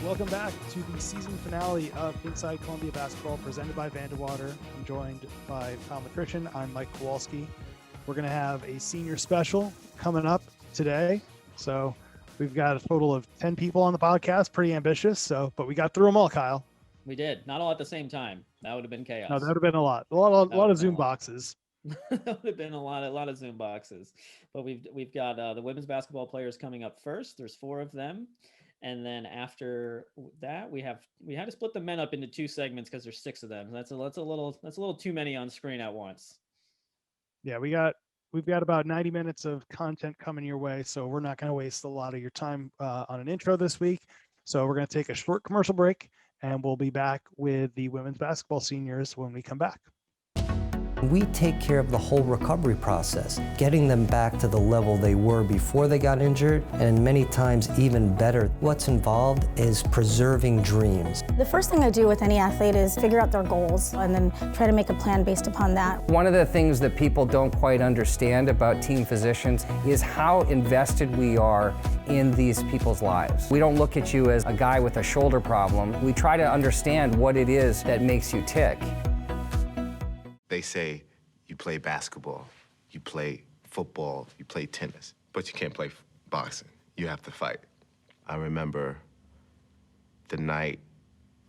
Welcome back to the season finale of Inside Columbia Basketball presented by Vandewater. I'm joined by Kyle Matrician. I'm Mike Kowalski. We're going to have a senior special coming up today. So we've got a total of 10 people on the podcast, pretty ambitious. But we got through them all, Kyle. We did. Not all at the same time. That would have been chaos. No, that would have been a lot of Zoom boxes. That would have been a lot of Zoom boxes. But we've got the women's basketball players coming up first. There's 4 of them. And then after that, we had to split the men up into 2 segments because there's 6 of them. That's a little too many on screen at once. Yeah, we've got about 90 minutes of content coming your way, so we're not going to waste a lot of your time on an intro this week. So we're going to take a short commercial break, and we'll be back with the women's basketball seniors when we come back. We take care of the whole recovery process, getting them back to the level they were before they got injured, and many times even better. What's involved is preserving dreams. The first thing I do with any athlete is figure out their goals and then try to make a plan based upon that. One of the things that people don't quite understand about team physicians is how invested we are in these people's lives. We don't look at you as a guy with a shoulder problem. We try to understand what it is that makes you tick. They say you play basketball, you play football, you play tennis, but you can't play boxing. You have to fight. I remember the night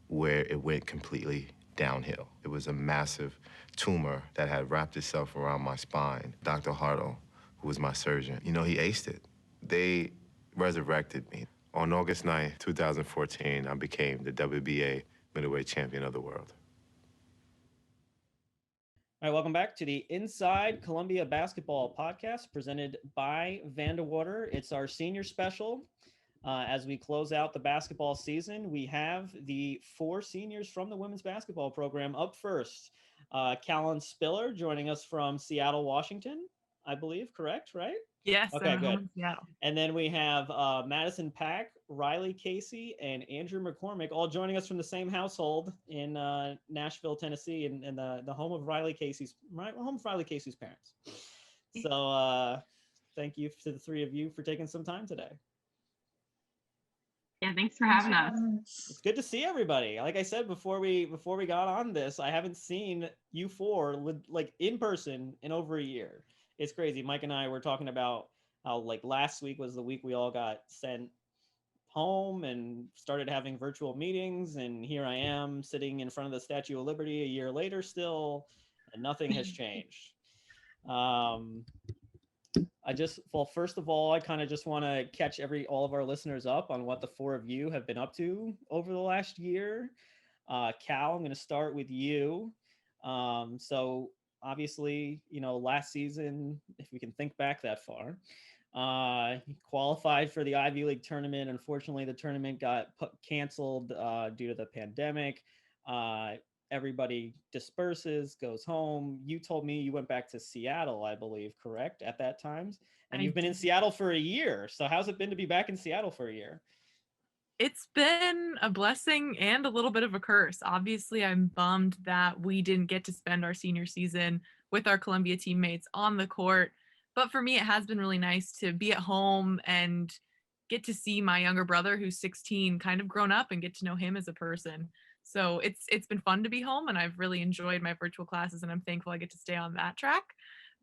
where it went completely downhill. It was a massive tumor that had wrapped itself around my spine. Dr. Hartle, who was my surgeon, he aced it. They resurrected me. On August 9th, 2014, I became the WBA middleweight champion of the world. All right, welcome back to the Inside Columbia Basketball podcast presented by Vandewater. It's our senior special. As we close out the basketball season, we have the 4 seniors from the women's basketball program up first. Kallin Spiller joining us from Seattle, Washington, I believe, correct, right? Yes. Okay, good. Seattle. And then we have Madison Pack, Riley Casey, and Andrea McCormick all joining us from the same household in Nashville, Tennessee, and the home of Riley Casey's parents. So thank you to the 3 of you for taking some time today. Yeah, thanks for having us. It's good to see everybody. Like I said before we got on this, I haven't seen you 4 like in person in over a year. It's crazy. Mike and I were talking about how like last week was the week we all got sent home and started having virtual meetings. And here I am sitting in front of the Statue of Liberty a year later still, and nothing has changed. First of all, I kind of just want to catch all of our listeners up on what the 4 of you have been up to over the last year. Cal, I'm going to start with you. So obviously, last season, if we can think back that far, he qualified for the Ivy League tournament. Unfortunately, the tournament got canceled due to the pandemic. Everybody disperses, goes home. You told me you went back to Seattle, I believe, correct, at that time? And you've been in Seattle for a year. So how's it been to be back in Seattle for a year? It's been a blessing and a little bit of a curse. Obviously, I'm bummed that we didn't get to spend our senior season with our Columbia teammates on the court. But for me, it has been really nice to be at home and get to see my younger brother, who's 16, kind of grown up and get to know him as a person. So it's been fun to be home, and I've really enjoyed my virtual classes, and I'm thankful I get to stay on that track.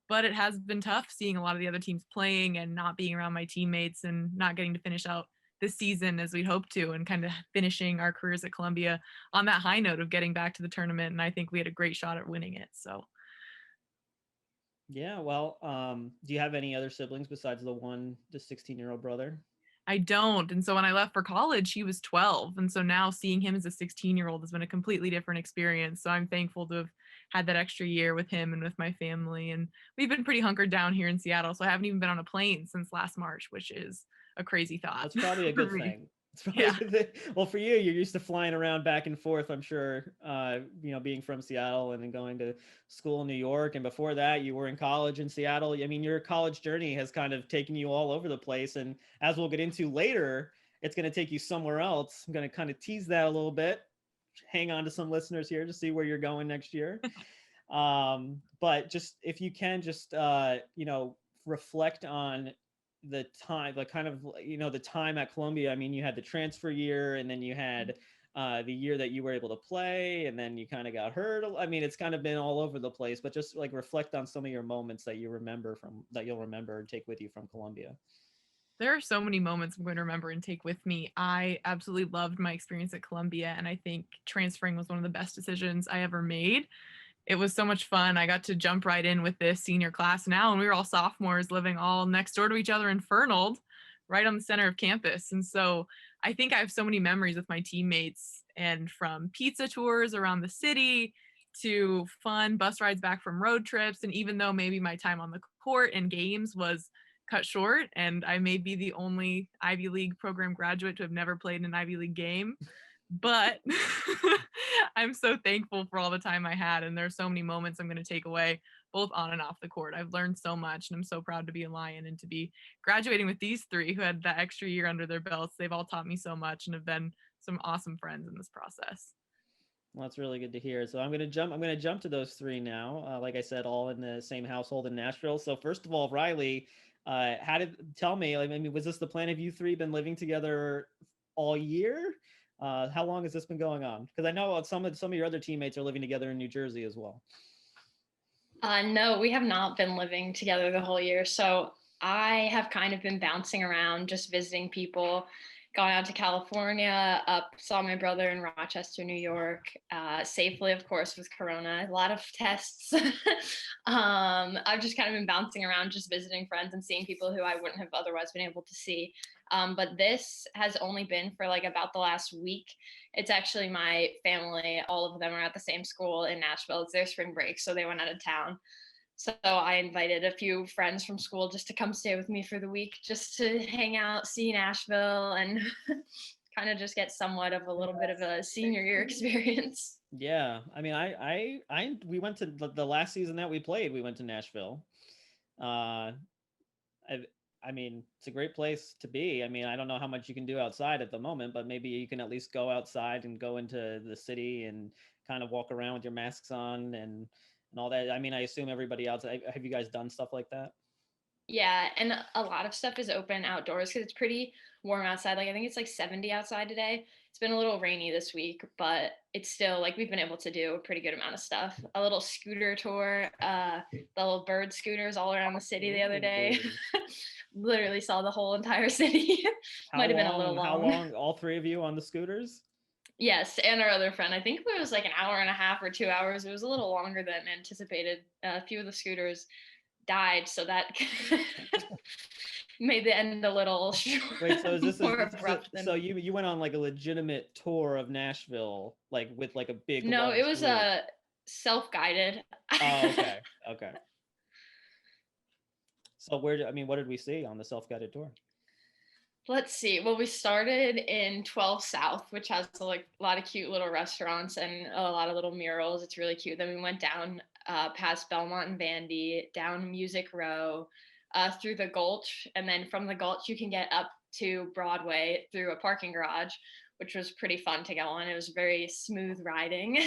But it has been tough seeing a lot of the other teams playing and not being around my teammates and not getting to finish out this season as we'd hoped to, and kind of finishing our careers at Columbia on that high note of getting back to the tournament. And I think we had a great shot at winning it. So. Yeah, well, do you have any other siblings besides the 16-year-old brother? I don't. And so when I left for college, he was 12. And so now seeing him as a 16-year-old has been a completely different experience. So I'm thankful to have had that extra year with him and with my family. And we've been pretty hunkered down here in Seattle. So I haven't even been on a plane since last March, which is a crazy thought. That's probably a good thing. It's probably a good thing. Well, for you, you're used to flying around back and forth, I'm sure, being from Seattle and then going to school in New York. And before that, you were in college in Seattle. I mean, your college journey has kind of taken you all over the place. And as we'll get into later, it's going to take you somewhere else. I'm going to kind of tease that a little bit. Hang on to some listeners here to see where you're going next year. But just if you can just, reflect on the time, like kind of, the time at Columbia. I mean, you had the transfer year, and then you had the year that you were able to play, and then you kind of got hurt. I mean, it's kind of been all over the place, but just like reflect on some of your moments that you'll remember and take with you from Columbia. There are so many moments I'm going to remember and take with me. I absolutely loved my experience at Columbia, and I think transferring was one of the best decisions I ever made. It was so much fun. I got to jump right in with this senior class now, and we were all sophomores living all next door to each other in Fernald, right on the center of campus. And so I think I have so many memories with my teammates, and from pizza tours around the city to fun bus rides back from road trips. And even though maybe my time on the court and games was cut short, and I may be the only Ivy League program graduate to have never played in an Ivy League game, but I'm so thankful for all the time I had. And there's so many moments I'm going to take away, both on and off the court. I've learned so much, and I'm so proud to be a Lion and to be graduating with these three who had that extra year under their belts. They've all taught me so much and have been some awesome friends in this process. Well, that's really good to hear. So I'm going to jump to those three now. Like I said, all in the same household in Nashville. So first of all, Riley, tell me, I mean, was this the plan? Have you three been living together all year? How long has this been going on? Because I know some of your other teammates are living together in New Jersey as well. No, we have not been living together the whole year. So I have kind of been bouncing around, just visiting people, gone out to California, saw my brother in Rochester, New York, safely, of course, with Corona, a lot of tests. I've just kind of been bouncing around, just visiting friends and seeing people who I wouldn't have otherwise been able to see. But this has only been for like about the last week. It's actually my family. All of them are at the same school in Nashville. It's their spring break, so they went out of town. So I invited a few friends from school just to come stay with me for the week, just to hang out, see Nashville, and kind of just get somewhat of a little bit of a senior year experience. Yeah, I mean, we went to the last season that we played. We went to Nashville. I mean, it's a great place to be. I mean, I don't know how much you can do outside at the moment, but maybe you can at least go outside and go into the city and kind of walk around with your masks on and all that. I mean, I assume everybody else, have you guys done stuff like that? Yeah, and a lot of stuff is open outdoors because it's pretty warm outside. Like I think it's like 70 outside today. It's been a little rainy this week, but it's still like we've been able to do a pretty good amount of stuff. A little scooter tour, the little bird scooters all around the city the other day. Literally saw the whole entire city. Might have been a little long. How long, all three of you on the scooters? Yes, and our other friend. I think it was like an hour and a half or 2 hours. It was a little longer than anticipated. A few of the scooters died, so that made the end a little short. Wait, so is this so you went on like a legitimate tour of Nashville, like with like a big? No, it was a self-guided. Oh, okay. So what did we see on the self-guided tour? Let's see. Well, we started in 12 South, which has like a lot of cute little restaurants and a lot of little murals. It's really cute. Then we went down past Belmont and Vandy, down Music Row, through the Gulch. And then from the Gulch, you can get up to Broadway through a parking garage, which was pretty fun to go on. It was very smooth riding.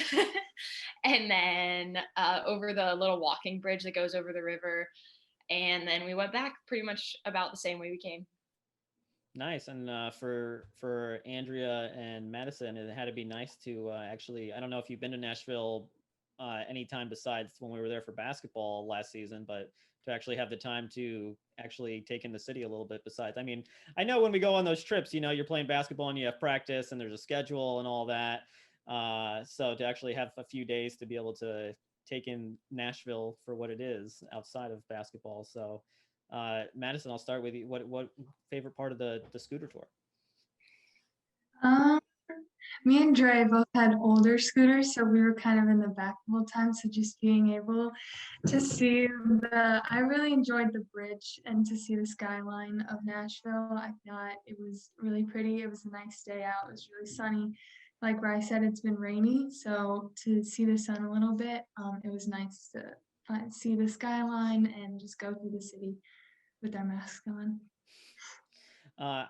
And then over the little walking bridge that goes over the river. And then we went back pretty much about the same way we came. Nice. And for Andrea and Madison, it had to be nice to actually, I don't know if you've been to Nashville anytime besides when we were there for basketball last season, but to actually have the time to actually take in the city a little bit besides. I mean, I know when we go on those trips, you're playing basketball and you have practice and there's a schedule and all that. So to actually have a few days to be able to take in Nashville for what it is outside of basketball. So Madison, I'll start with you. What favorite part of the scooter tour? Me and Dre both had older scooters, so we were kind of in the back the whole time. So just being able to see I really enjoyed the bridge and to see the skyline of Nashville. I thought it was really pretty. It was a nice day out. It was really sunny. Like Bryce said, it's been rainy, so to see the sun a little bit, it was nice to see the skyline and just go through the city with our masks on.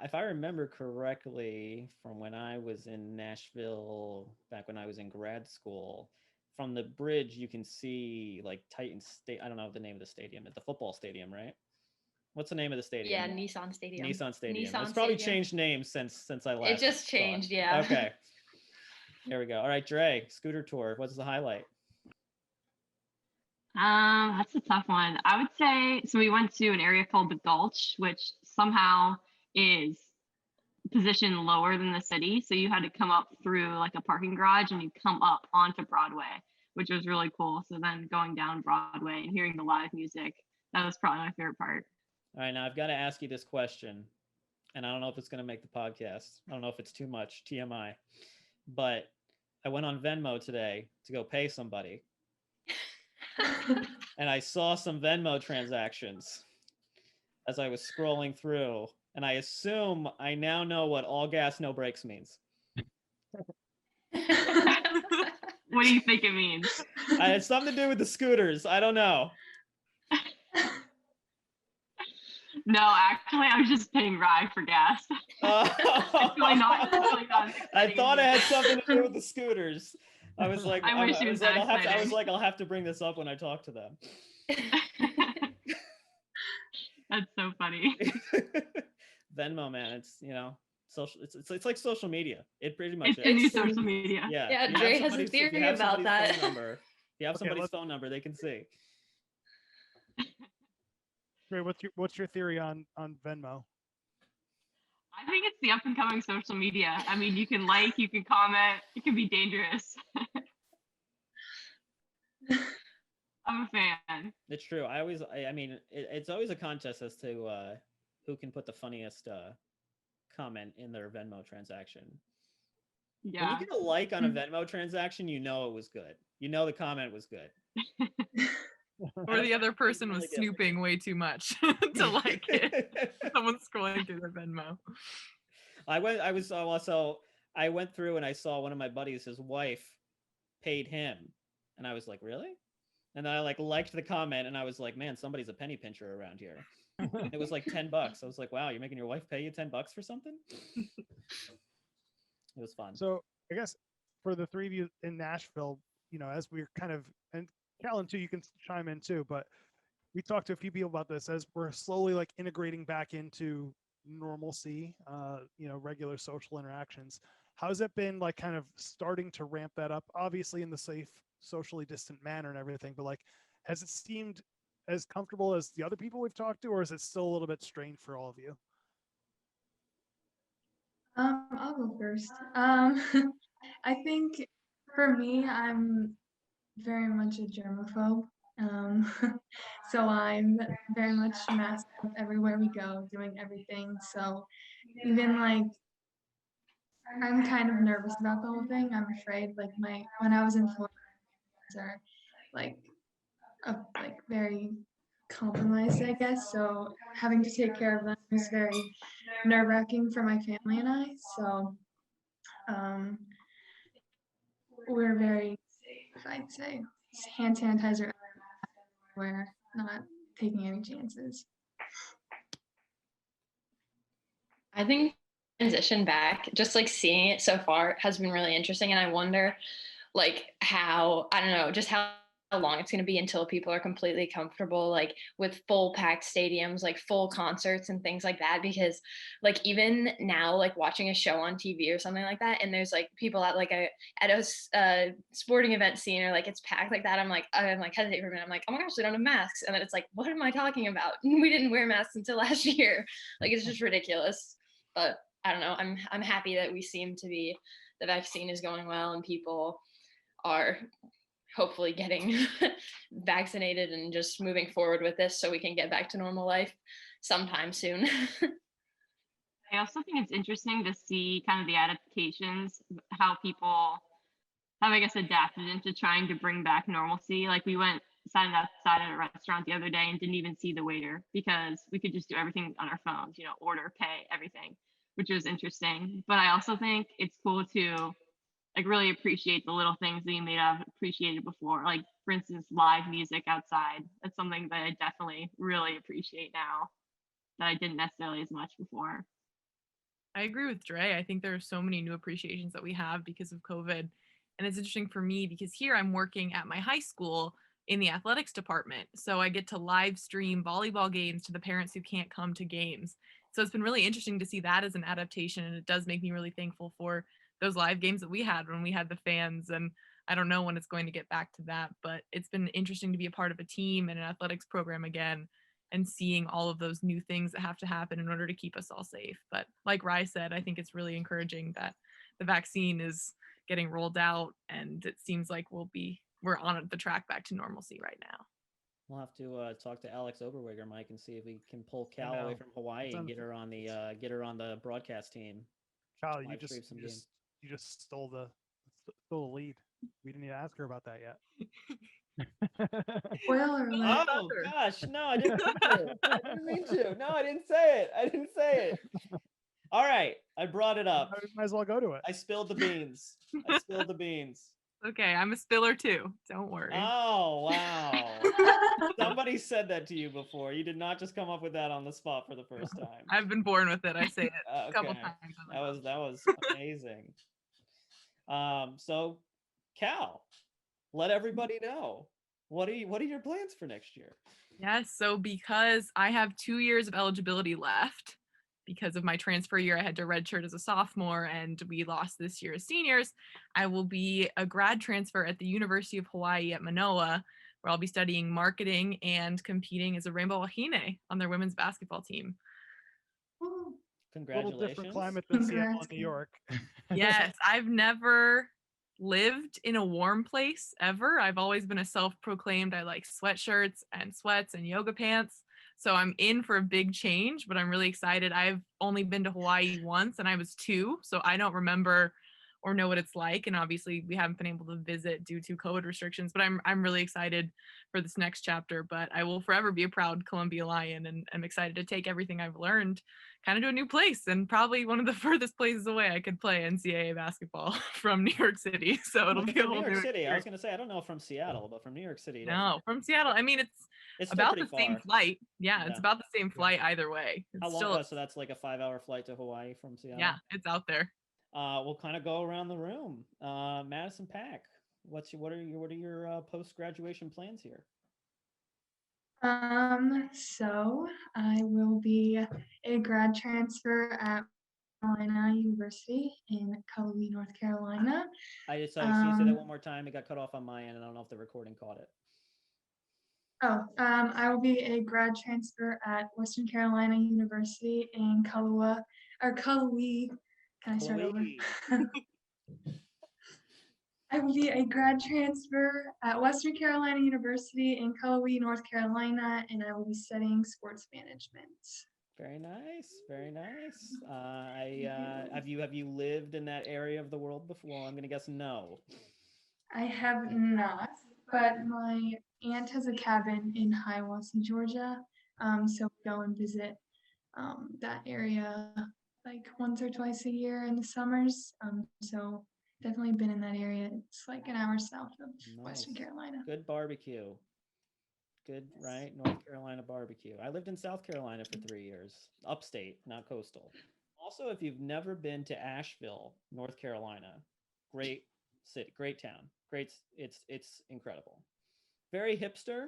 If I remember correctly, from when I was in Nashville, back when I was in grad school, from the bridge, you can see like Titan State. I don't know the name of the stadium. It's the football stadium, right? What's the name of the stadium? Yeah, Nissan Stadium. Nissan Stadium. Nissan It's probably Stadium. changed names since I last. It just saw it. changed, yeah. Okay. There we go. All right, Dre, scooter tour. What's the highlight? That's a tough one. I would say, so we went to an area called the Gulch, which somehow is positioned lower than the city. So you had to come up through like a parking garage and you come up onto Broadway, which was really cool. So then going down Broadway and hearing the live music, that was probably my favorite part. All right, now I've got to ask you this question, and I don't know if it's going to make the podcast. I don't know if it's too much TMI, but I went on Venmo today to go pay somebody. And I saw some Venmo transactions as I was scrolling through, and I assume I now know what all gas, no brakes means. What do you think it means? It had something to do with the scooters. I don't know. No, actually, I was just paying Rye for gas. It's really not I thought it had something to do with the scooters. I was like, I wish it was that exciting. I'll have to bring this up when I talk to them. That's so funny. Venmo, man, it's social. It's like social media. It pretty much it's is. the new social media. Yeah, Dre has a theory about that. If you have somebody's phone number, they can see. Dre, what's your theory on Venmo? I think it's the up and coming social media. I mean, you can like, you can comment, it can be dangerous. I'm a fan. It's true. I mean, it's always a contest as to who can put the funniest comment in their Venmo transaction. Yeah. When you get a like on a Venmo transaction, you know it was good. You know the comment was good. Or the other person was snooping way too much to like it. Someone's scrolling through their Venmo. I went through and I saw one of my buddies, his wife paid him, and I was like, really? And then I liked the comment, and I was like, man, somebody's a penny pincher around here. It was like $10. I was like, wow, you're making your wife pay you $10 for something? It was fun. So I guess for the three of you in Nashville, as we're kind of, and Kallin too, you can chime in too, but we talked to a few people about this as we're slowly integrating back into normalcy, regular social interactions. How's it been kind of starting to ramp that up? Obviously in the safe, socially distant manner and everything, but has it seemed as comfortable as the other people we've talked to, or is it still a little bit strained for all of you? I'll go first. I think for me, I'm very much a germaphobe. So I'm very much masked up everywhere we go, doing everything. So even I'm kind of nervous about the whole thing. I'm afraid when I was in Florida, are very compromised, I guess. So having to take care of them was very nerve-wracking for my family and I. So we're very safe, I'd say. Hand sanitizer everywhere, not taking any chances. I think transition back, just seeing it so far has been really interesting. And I wonder how long it's going to be until people are completely comfortable, with full packed stadiums, full concerts and things like that. Because even now, watching a show on TV or something like that, and there's people at a sporting event scene, or it's packed like that, I'm hesitate for a minute. I'm like, oh my gosh, they don't have masks. And then it's what am I talking about? We didn't wear masks until last year. It's just ridiculous. But I don't know. I'm happy that the vaccine is going well and people are hopefully getting vaccinated and just moving forward with this so we can get back to normal life sometime soon. I also think it's interesting to see kind of the adaptations, how people have, adapted into trying to bring back normalcy. We sat outside at a restaurant the other day and didn't even see the waiter because we could just do everything on our phones, order, pay, everything, which was interesting. But I also think it's cool to really appreciate the little things that you may have appreciated before. For instance, live music outside. That's something that I definitely really appreciate now that I didn't necessarily as much before. I agree with Dre. I think there are so many new appreciations that we have because of COVID. And it's interesting for me because here I'm working at my high school, in the athletics department. So I get to live stream volleyball games to the parents who can't come to games. So it's been really interesting to see that as an adaptation. And it does make me really thankful for those live games that we had when we had the fans. And I don't know when it's going to get back to that, but it's been interesting to be a part of a team and an athletics program again and seeing all of those new things that have to happen in order to keep us all safe. But like Rye said, I think it's really encouraging that the vaccine is getting rolled out, and it seems like we're on the track back to normalcy right now. We'll have to talk to Alex Oberweger, Mike, and see if we can pull Cal away from Hawaii and get her on the broadcast team. Cal, you just stole the lead. We didn't even ask her about that yet. Spoiler alert. Oh gosh, no, I didn't mean to. No, I didn't say it. All right, I brought it up. Might as well go to it. I spilled the beans. Okay, I'm a spiller too. Don't worry. Oh, wow. Somebody said that to you before. You did not just come up with that on the spot for the first time. I've been born with it. I say it a couple times. That was amazing. So Cal, let everybody know. What are your plans for next year? Yes, so because I have 2 years of eligibility left, because of my transfer year, I had to redshirt as a sophomore and we lost this year as seniors. I will be a grad transfer at the University of Hawaii at Manoa, where I'll be studying marketing and competing as a Rainbow Wahine on their women's basketball team. Congratulations. A little different climate than Seattle and New York. Yes, I've never lived in a warm place ever. I've always been a self-proclaimed, I like sweatshirts and sweats and yoga pants. So I'm in for a big change, but I'm really excited. I've only been to Hawaii once and I was 2, so I don't remember or know what it's like. And obviously we haven't been able to visit due to COVID restrictions, but I'm really excited for this next chapter. But I will forever be a proud Columbia Lion, and I'm excited to take everything I've learned kind of to a new place, and probably one of the furthest places away I could play NCAA basketball from New York City. So it'll be a whole New York City. Experience. I was going to say, I don't know from Seattle, but from New York City. No, from Seattle. I mean, it's about the same flight. Yeah, it's about the same flight either way. How long? So that's like a 5-hour flight to Hawaii from Seattle. Yeah, it's out there. We'll kind of go around the room. Madison Pack, what are your post-graduation plans here? So I will be a grad transfer at Carolina University in Kallin, North Carolina. Can you say that one more time? It got cut off on my end, and I don't know if the recording caught it. I will be a grad transfer at Western Carolina University in Kallua. Can I start over? I will be a grad transfer at Western Carolina University in Kallua, North Carolina, and I will be studying sports management. Very nice, very nice. Have you lived in that area of the world before? I'm gonna guess no. I have not, but my aunt has a cabin in Hiawassee, Georgia. So we go and visit that area like once or twice a year in the summers. So definitely been in that area. It's like an hour south of Western Carolina. Good barbecue. Good, right? North Carolina barbecue. I lived in South Carolina for 3 years, upstate, not coastal. Also, if you've never been to Asheville, North Carolina, great city, great town, great. It's incredible. Very hipster.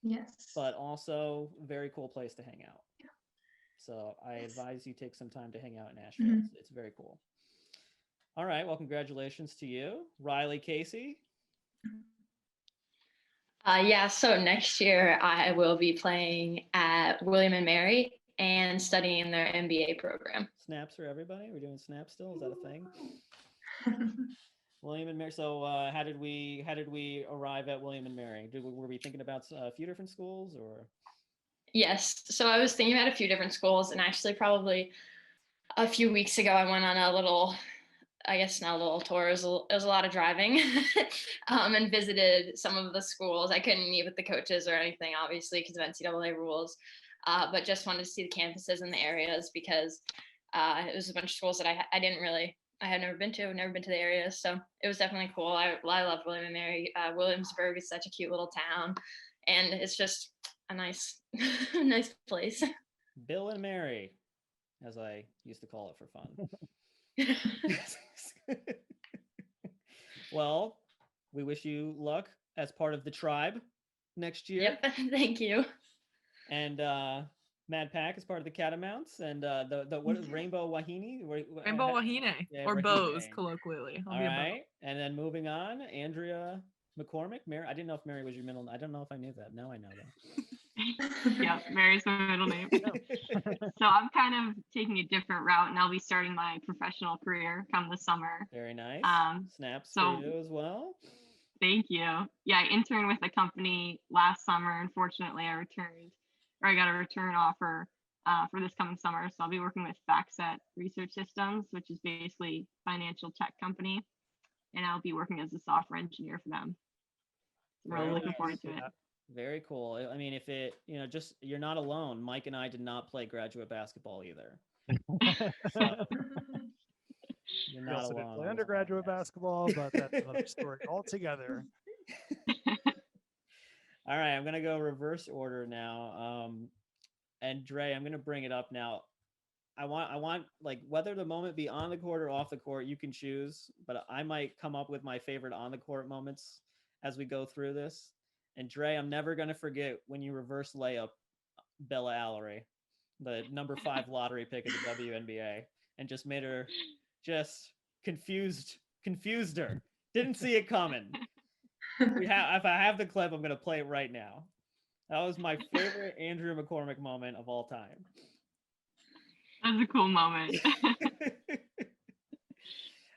Yes. But also very cool place to hang out. Yeah. So I advise you take some time to hang out in Nashville. Mm-hmm. It's very cool. All right. Well, congratulations to you, Riley Casey. So next year I will be playing at William and Mary and studying their MBA program. Snaps for everybody? We're doing snaps still? Is that a thing? William and Mary. So how did we arrive at William and Mary? Were we thinking about a few different schools or? Yes. So I was thinking about a few different schools, and actually probably a few weeks ago I went on a little, I guess not a little tour, it was a lot of driving and visited some of the schools. I couldn't meet with the coaches or anything, obviously, because of NCAA rules, but just wanted to see the campuses and the areas because it was a bunch of schools that I had never been to the area. So it was definitely cool. I love William and Mary. Williamsburg is such a cute little town, and it's just a nice, nice place. Bill and Mary, as I used to call it for fun. Well, we wish you luck as part of the tribe next year. Yep. Thank you. And Mad Pack is part of the Catamounts, and the what is Rainbow Wahine? Rainbow Wahine, Yeah, or Wahine. Bows, colloquially. All right, and then moving on, Andrea McCormick. Mary, I didn't know if Mary was your middle. I don't know if I knew that. Now I know that. Yeah, Mary's my middle name. So I'm kind of taking a different route, and I'll be starting my professional career come the summer. Very nice. Snaps so for you as well. Thank you. Yeah, I interned with a company last summer. Unfortunately, I got a return offer for this coming summer. So I'll be working with FactSet Research Systems, which is basically a financial tech company, and I'll be working as a software engineer for them. I'm really looking forward to it. Very cool. I mean, if it, just you're not alone. Mike and I did not play graduate basketball either. So, you're not also alone. didn't play undergraduate basketball, but that's another story altogether. All right, I'm gonna go reverse order now. And Dre, I'm gonna bring it up now. I want like whether the moment be on the court or off the court, you can choose. But I might come up with my favorite on the court moments as we go through this. And Dre, I'm never gonna forget when you reverse layup Bella Allery, the number 5 lottery pick of the WNBA, and just made her just confused her. Didn't see it coming. If I have the clip, I'm gonna play it right now. That was my favorite Andrea McCormick moment of all time. That's a cool moment.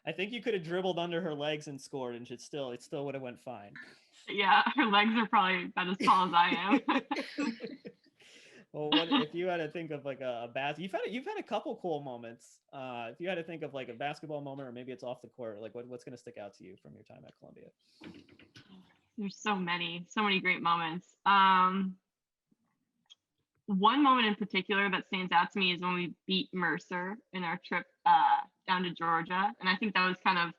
I think you could have dribbled under her legs and scored, and it still would have went fine. Yeah, her legs are probably about as tall as I am. Well, what if you had to think of like a you've had a couple cool moments. If you had to think of like a basketball moment, or maybe it's off the court, like what's going to stick out to you from your time at Columbia? There's so many great moments. One moment in particular that stands out to me is when we beat Mercer in our trip down to Georgia, and I think that was kind of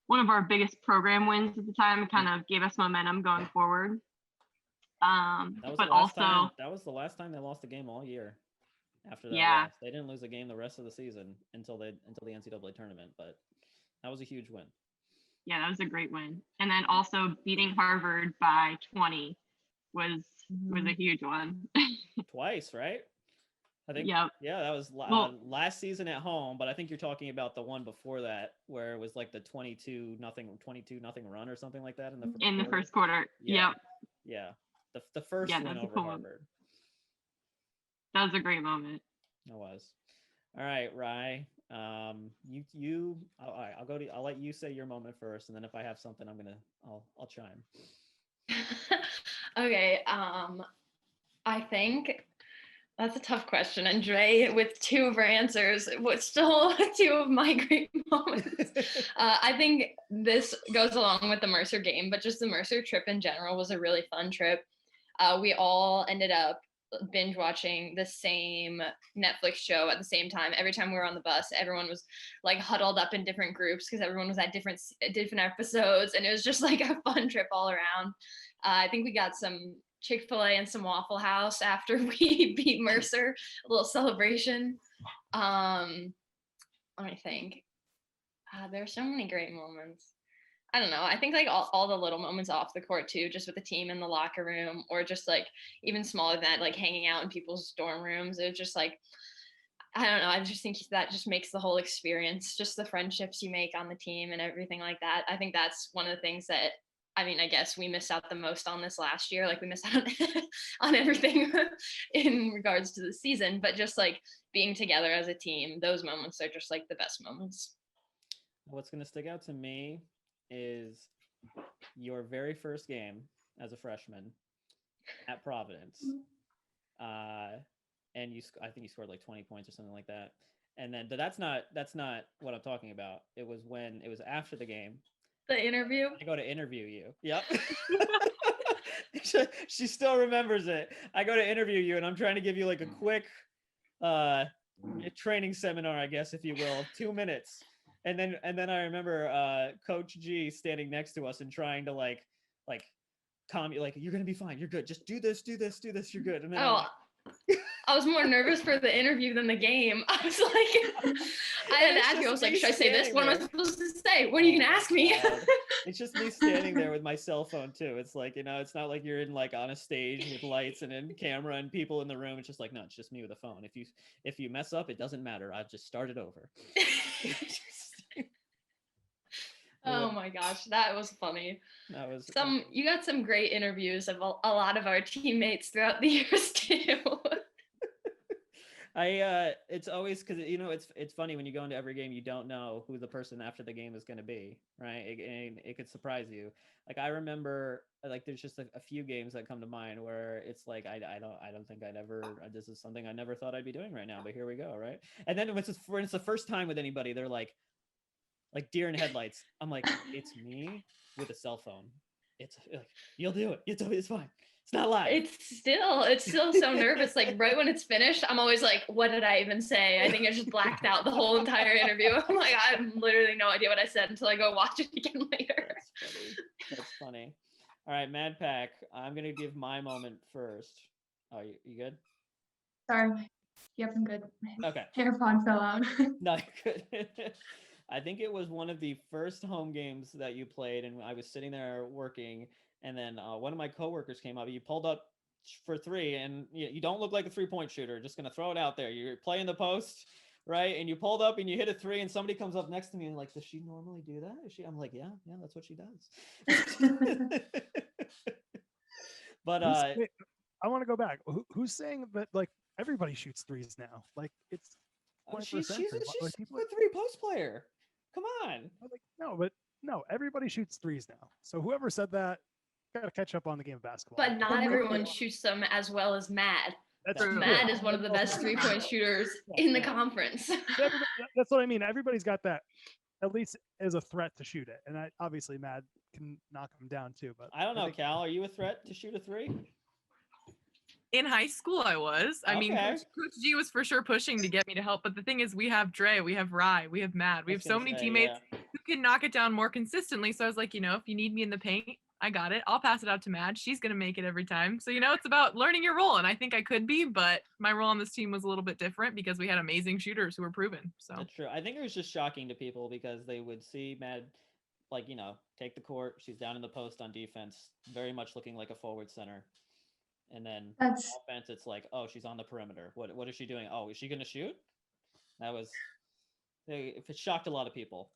one of our biggest program wins at the time. It kind of gave us momentum going forward. But also that was the last time they lost a game all year. After that, loss. They didn't lose a game the rest of the season until the NCAA tournament. But that was a huge win. Yeah, that was a great win. And then also beating Harvard by 20 was a huge one. Twice, right? I think. Yep. Yeah, that was last season at home. But I think you're talking about the one before that, where it was like the 22-0 run or something like that in the first quarter. Yeah. Yep. Yeah. The first win over Harvard. That was a great moment. It was. All right, Rye. I'll let you say your moment first, and then if I have something, I'll chime. Okay. I think that's a tough question. And Dre, with 2 of her answers, was still 2 of my great moments. I think this goes along with the Mercer game, but just the Mercer trip in general was a really fun trip. We all ended up binge watching the same Netflix show at the same time. Every time we were on the bus, everyone was like huddled up in different groups because everyone was at different episodes, and it was just like a fun trip all around. I think we got some Chick-fil-A and some Waffle House after we beat Mercer, a little celebration. Let me think. There's so many great moments. I don't know. I think like all the little moments off the court too, just with the team in the locker room, or just like even smaller than that, like hanging out in people's dorm rooms. It was just like, I don't know. I just think that just makes the whole experience, just the friendships you make on the team and everything like that. I think that's one of the things that, I mean, I guess we missed out the most on this last year. Like we missed out on everything in regards to the season, but just like being together as a team, those moments are just like the best moments. What's going to stick out to me is your very first game as a freshman at Providence. And I think you scored like 20 points or something like that. And then, but that's not what I'm talking about. It was after the game. The interview? I go to interview you. Yep. She still remembers it. I go to interview you, and I'm trying to give you like a quick training seminar, I guess, if you will, 2 minutes. And then I remember Coach G standing next to us and trying to like calm you, like, you're gonna be fine, you're good, just do this, you're good. And then I was more nervous for the interview than the game. I was like, I had to ask you. I was like, should I say this? What am I supposed to say? What are you gonna ask me? It's just me standing there with my cell phone too. It's like, it's not like you're in like on a stage with lights and a camera and people in the room. It's just like, no, it's just me with a phone. If you mess up, it doesn't matter. I've just started over. Oh my gosh, that was funny. That was you got some great interviews of a lot of our teammates throughout the years too. It's always because it's funny when you go into every game, you don't know who the person after the game is going to be, right? It could surprise you. Like I remember, like there's just a few games that come to mind where it's like I don't think I'd ever. This is something I never thought I'd be doing right now, but here we go, right? And then when it's the first time with anybody, they're like deer in headlights. I'm like, it's me with a cell phone. It's like, you'll do it. It's fine. It's not live. It's still so nervous. Like right when it's finished, I'm always like, what did I even say? I think I just blacked out the whole entire interview. I'm like, I have literally no idea what I said until I go watch it again later. That's funny. All right, Mad Pack, I'm going to give my moment first. Oh, you good? Sorry. Yep, I'm good. Okay. AirPod fell out. No, you're good. I think it was one of the first home games that you played, and I was sitting there working, and then one of my coworkers came up. You pulled up for three, and you don't look like a three-point shooter. Just gonna throw it out there. You're playing the post, right? And you pulled up and you hit a three, and somebody comes up next to me and like, does she normally do that? Is she? I'm like, yeah, that's what she does. But I want to go back. Who's saying that like everybody shoots threes now? Like it's she's a like, three post player. Come on. Like, no, everybody shoots threes now. So whoever said that, got to catch up on the game of basketball. But not everyone shoots them as well as Mad. That's true. Mad is one of the best 3-point shooters in the conference. That's what I mean. Everybody's got that, at least as a threat to shoot it. And obviously Mad can knock them down too. But I don't know, Cal, are you a threat to shoot a three? In high school, I was. I mean, Coach G was for sure pushing to get me to help. But the thing is, we have Dre, we have Rye, we have Mad. We have so many teammates who can knock it down more consistently. So I was like, if you need me in the paint, I got it. I'll pass it out to Mad. She's going to make it every time. So, it's about learning your role. And I think I could be, but my role on this team was a little bit different because we had amazing shooters who were proven. So that's true. I think it was just shocking to people because they would see Mad, take the court. She's down in the post on defense, very much looking like a forward center. And then offense, it's like, oh, she's on the perimeter. What is she doing? Oh, is she going to shoot? It shocked a lot of people.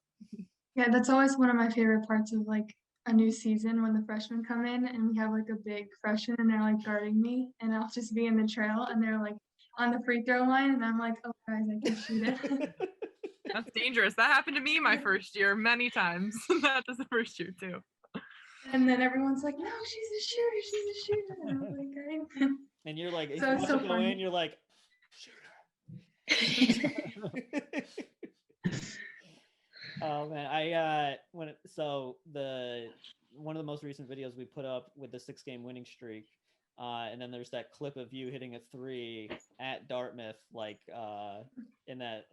Yeah, that's always one of my favorite parts of like a new season when the freshmen come in and we have like a big freshman and they're like guarding me and I'll just be in the trail and they're like on the free throw line and I'm like, oh guys, I can shoot it. That's dangerous. That happened to me my first year many times. Not just the first year too. And then everyone's like, no, she's a shooter. And I'm like, and you're like, so funny. You're like, shooter. Oh man, one of the most recent videos we put up with the 6-game winning streak, and then there's that clip of you hitting a three at Dartmouth, like in that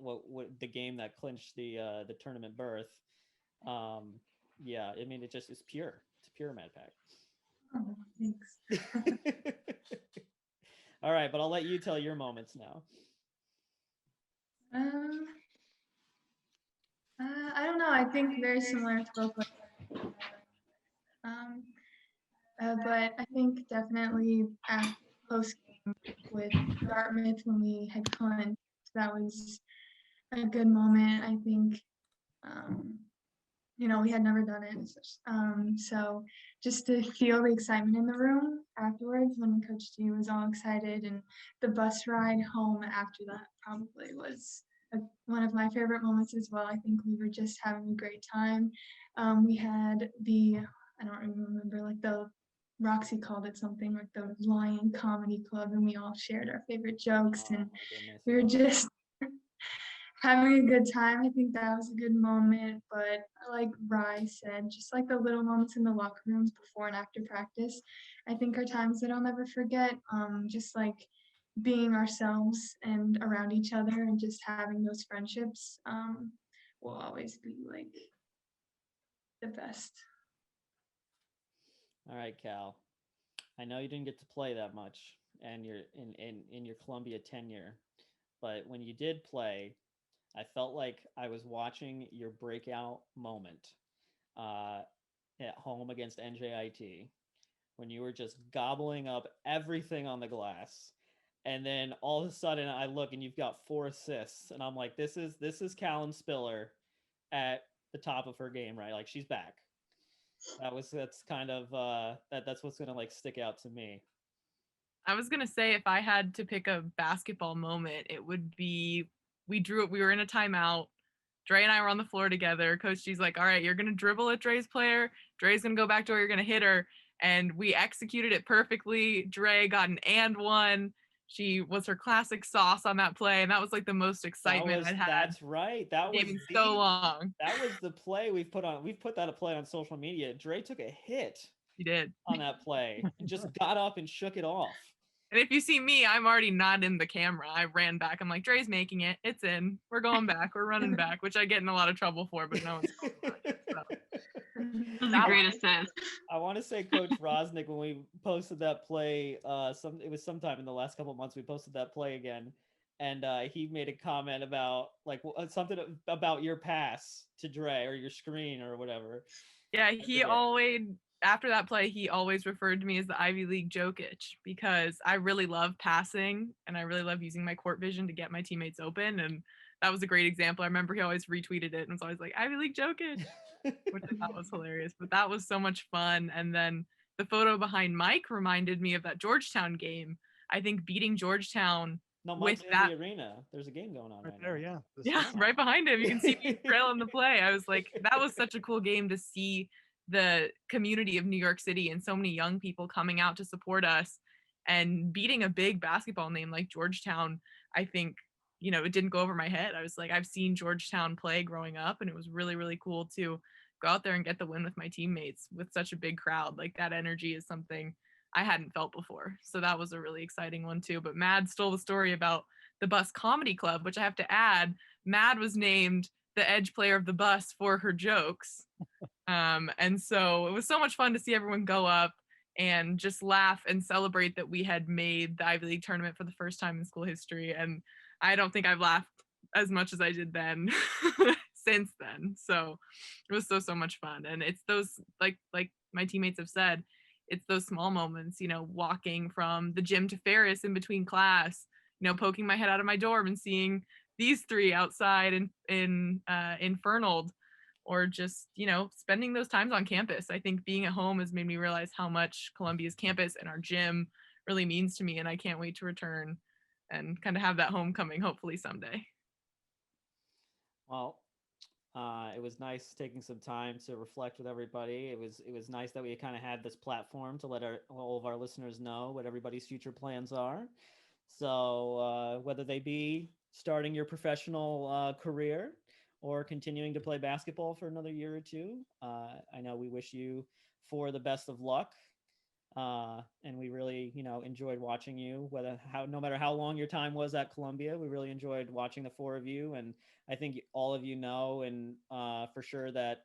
the game that clinched the tournament berth. Yeah, I mean it just is pure. It's pure Mad Pack. Oh, thanks. All right, but I'll let you tell your moments now. I don't know. I think very similar to both. But I think definitely at post game with Dartmouth when we had clinched, that was a good moment. I think, we had never done it. So just to feel the excitement in the room afterwards when Coach G was all excited, and the bus ride home after that probably was one of my favorite moments as well. I think we were just having a great time. We had I don't even remember, like the Roxy called it something like the Lion Comedy Club, and we all shared our favorite jokes, and we were just having a good time. I think that was a good moment. But like Rye said, just like the little moments in the locker rooms before and after practice, I think are times that I'll never forget. Just like being ourselves and around each other and just having those friendships will always be like the best. All right, Cal. I know you didn't get to play that much and your in your Columbia tenure, but when you did play, I felt like I was watching your breakout moment at home against NJIT when you were just gobbling up everything on the glass. And then all of a sudden I look and you've got 4 assists and I'm like, this is Kallin Spiller at the top of her game, right? Like she's back. That's kind of that's what's gonna like stick out to me. I was gonna say if I had to pick a basketball moment, it would be we were in a timeout. Dre and I were on the floor together. Coach G's like, all right, you're gonna dribble at Dre's player. Dre's gonna go back to where you're gonna hit her. And we executed it perfectly. Dre got an and one. She was her classic sauce on that play, and that was like the most excitement I'd had. That's right. That was so long. That was the play we've put that play on social media. Dre took a hit. He did on that play and just got up and shook it off. And if you see me, I'm already not in the camera. I ran back. I'm like, Dre's making it. It's in. We're going back. We're running back, which I get in a lot of trouble for, but no one's going back. That's a great assist. I want to say Coach Rosnick, when we posted that play, it was sometime in the last couple of months, we posted that play again. And he made a comment about like something about your pass to Dre or your screen or whatever. Yeah, he always... After that play, he always referred to me as the Ivy League Jokic because I really love passing and I really love using my court vision to get my teammates open. And that was a great example. I remember he always retweeted it and was always like, Ivy League Jokic, which I thought was hilarious. But that was so much fun. And then the photo behind Mike reminded me of that Georgetown game. I think beating Georgetown with that arena. There's a game going on right there. now. Yeah, right behind him. You can see me trailing the play. I was like, that was such a cool game to see the community of New York City and so many young people coming out to support us and beating a big basketball name like Georgetown. I think, it didn't go over my head. I was like, I've seen Georgetown play growing up and it was really, really cool to go out there and get the win with my teammates with such a big crowd. Like that energy is something I hadn't felt before. So that was a really exciting one too. But Mad stole the story about the Bus Comedy Club, which I have to add, Mad was named the Edge player of the bus for her jokes. And so it was so much fun to see everyone go up and just laugh and celebrate that we had made the Ivy League tournament for the first time in school history. And I don't think I've laughed as much as I did then since then. So it was so much fun. And it's those, like my teammates have said, it's those small moments, walking from the gym to Ferris in between class, poking my head out of my dorm and seeing these 3 outside in Fernald, or just, spending those times on campus. I think being at home has made me realize how much Columbia's campus and our gym really means to me. And I can't wait to return and kind of have that homecoming, hopefully someday. Well, it was nice taking some time to reflect with everybody. It was nice that we kind of had this platform to let all of our listeners know what everybody's future plans are. So whether they be starting your professional career or continuing to play basketball for another year or two, I know we wish you for the best of luck. And we really, enjoyed watching you, no matter how long your time was at Columbia, we really enjoyed watching the 4 of you. And I think all of you know, and for sure that,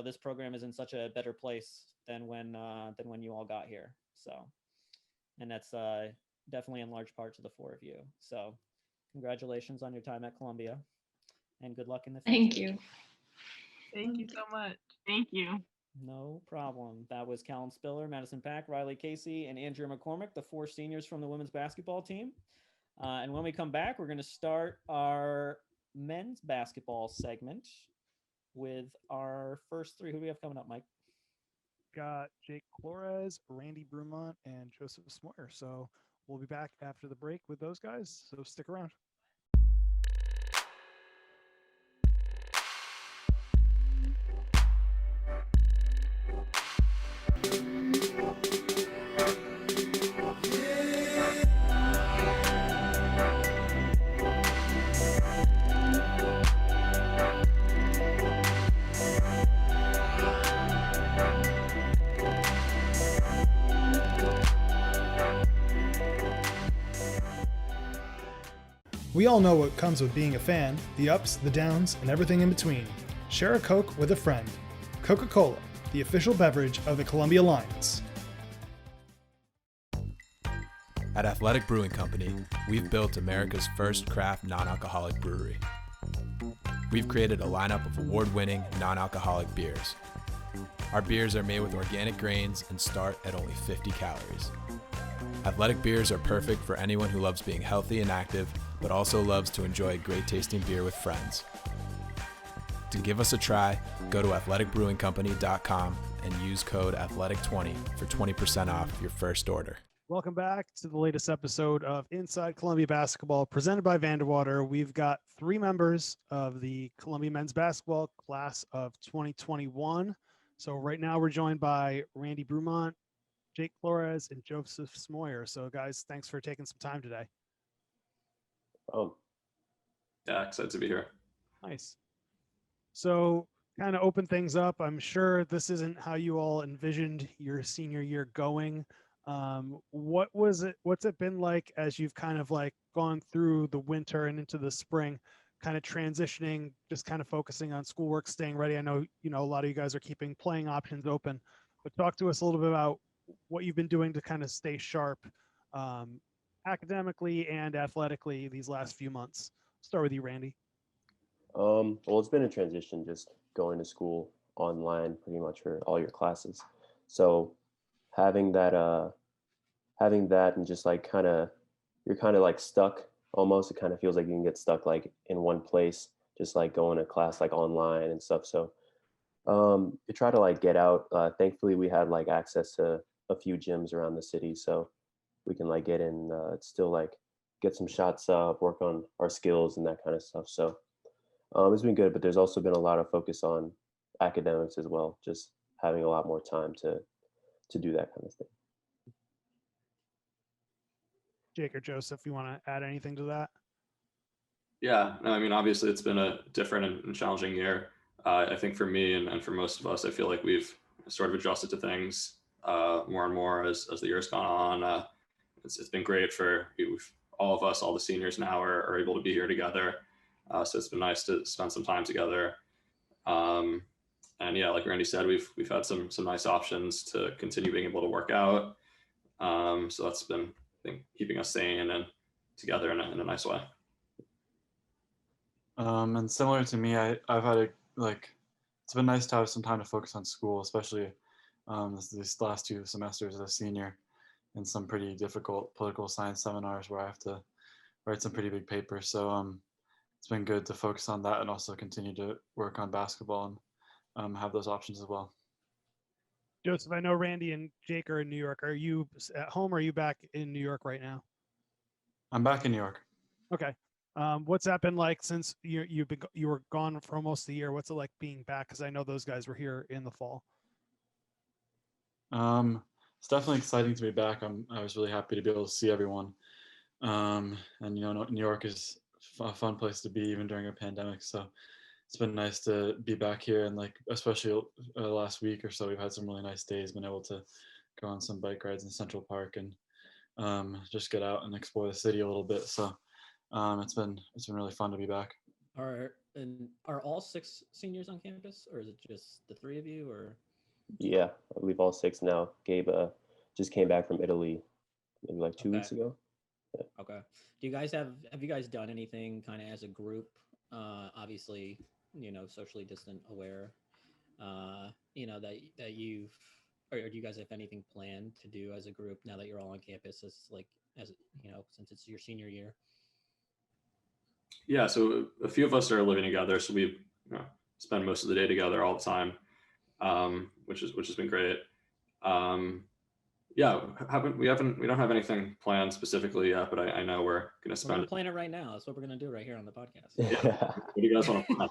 this program is in such a better place than when you all got here. So, and that's definitely in large part to the 4 of you. So congratulations on your time at Columbia and good luck in the future. Thank you. Thank you so much. Thank you. No problem. That was Kallin Spiller, Madison Pack, Riley Casey, and Andrea McCormick, the 4 seniors from the women's basketball team. And when we come back, we're going to start our men's basketball segment with our first 3. Who do we have coming up, Mike? Got Jake Klores, Randy Brumant, and Joseph Smoyer. So we'll be back after the break with those guys. So stick around. We all know what comes with being a fan, the ups, the downs, and everything in between. Share a Coke with a friend. Coca-Cola, the official beverage of the Columbia Lions. At Athletic Brewing Company, we've built America's first craft non-alcoholic brewery. We've created a lineup of award-winning non-alcoholic beers. Our beers are made with organic grains and start at only 50 calories. Athletic beers are perfect for anyone who loves being healthy and active, but also loves to enjoy great tasting beer with friends. To give us a try, go to athleticbrewingcompany.com and use code athletic20 for 20% off your first order. Welcome back to the latest episode of Inside Columbia Basketball, presented by Vandewater. We've got 3 members of the Columbia men's basketball class of 2021. So right now we're joined by Randy Brumant, Jake Klores, and Joseph Smoyer. So guys, thanks for taking some time today. Yeah, excited to be here. Nice. So kind of open things up. I'm sure this isn't how you all envisioned your senior year going. What's it been like as you've kind of like gone through the winter and into the spring, kind of transitioning, just kind of focusing on schoolwork, staying ready? I know, a lot of you guys are keeping playing options open, but talk to us a little bit about what you've been doing to kind of stay sharp, academically and athletically these last few months. Start with you, Randy. Well, it's been a transition, just going to school online pretty much for all your classes. So having that and just like you're kind of like stuck almost. It kind of feels like you can get stuck like in one place, just like going to class like online and stuff. So you try to like get out. Thankfully we had like access to a few gyms around the city, so we can like get in, still like get some shots up, work on our skills and that kind of stuff. So it's been good, but there's also been a lot of focus on academics as well, just having a lot more time to do that kind of thing. Jake or Joseph, you want to add anything to that? Yeah, no, I mean, obviously it's been a different and challenging year. I think for me and for most of us, I feel like we've sort of adjusted to things more and more as the year's gone on. It's been great for all of us, all the seniors now are able to be here together. So it's been nice to spend some time together. And yeah, like Randy said, we've had some nice options to continue being able to work out. So that's been, I think, keeping us sane and together in a nice way. And similar to me, I've had it's been nice to have some time to focus on school, especially these last 2 semesters as a senior, in some pretty difficult political science seminars where I have to write some pretty big papers. So it's been good to focus on that and also continue to work on basketball and have those options as well. Joseph, I know Randy and Jake are in New York. Are you at home or are you back in New York right now? I'm back in New York. Okay. What's that been like since you were gone for almost a year? What's it like being back? Because I know those guys were here in the fall. It's definitely exciting to be back. I was really happy to be able to see everyone. And New York is a fun place to be even during a pandemic. So it's been nice to be back here, and like especially last week or so, we've had some really nice days. Been able to go on some bike rides in Central Park and just get out and explore the city a little bit. So it's been really fun to be back. Are all 6 seniors on campus, or is it just the 3 of you? Or Yeah, I believe all 6 now. Gabe just came back from Italy maybe like 2 weeks ago. Yeah. Okay. Do you guys have you guys done anything kind of as a group? Obviously, socially distant aware, that you've, or do you guys have anything planned to do as a group now that you're all on campus, since it's your senior year? Yeah, so a few of us are living together, so we spend most of the day together all the time, which has been great. Yeah, we don't have anything planned specifically yet, but I know we're gonna spend. We're gonna plan it right now. That's what we're gonna do right here on the podcast. Yeah. What do you guys want to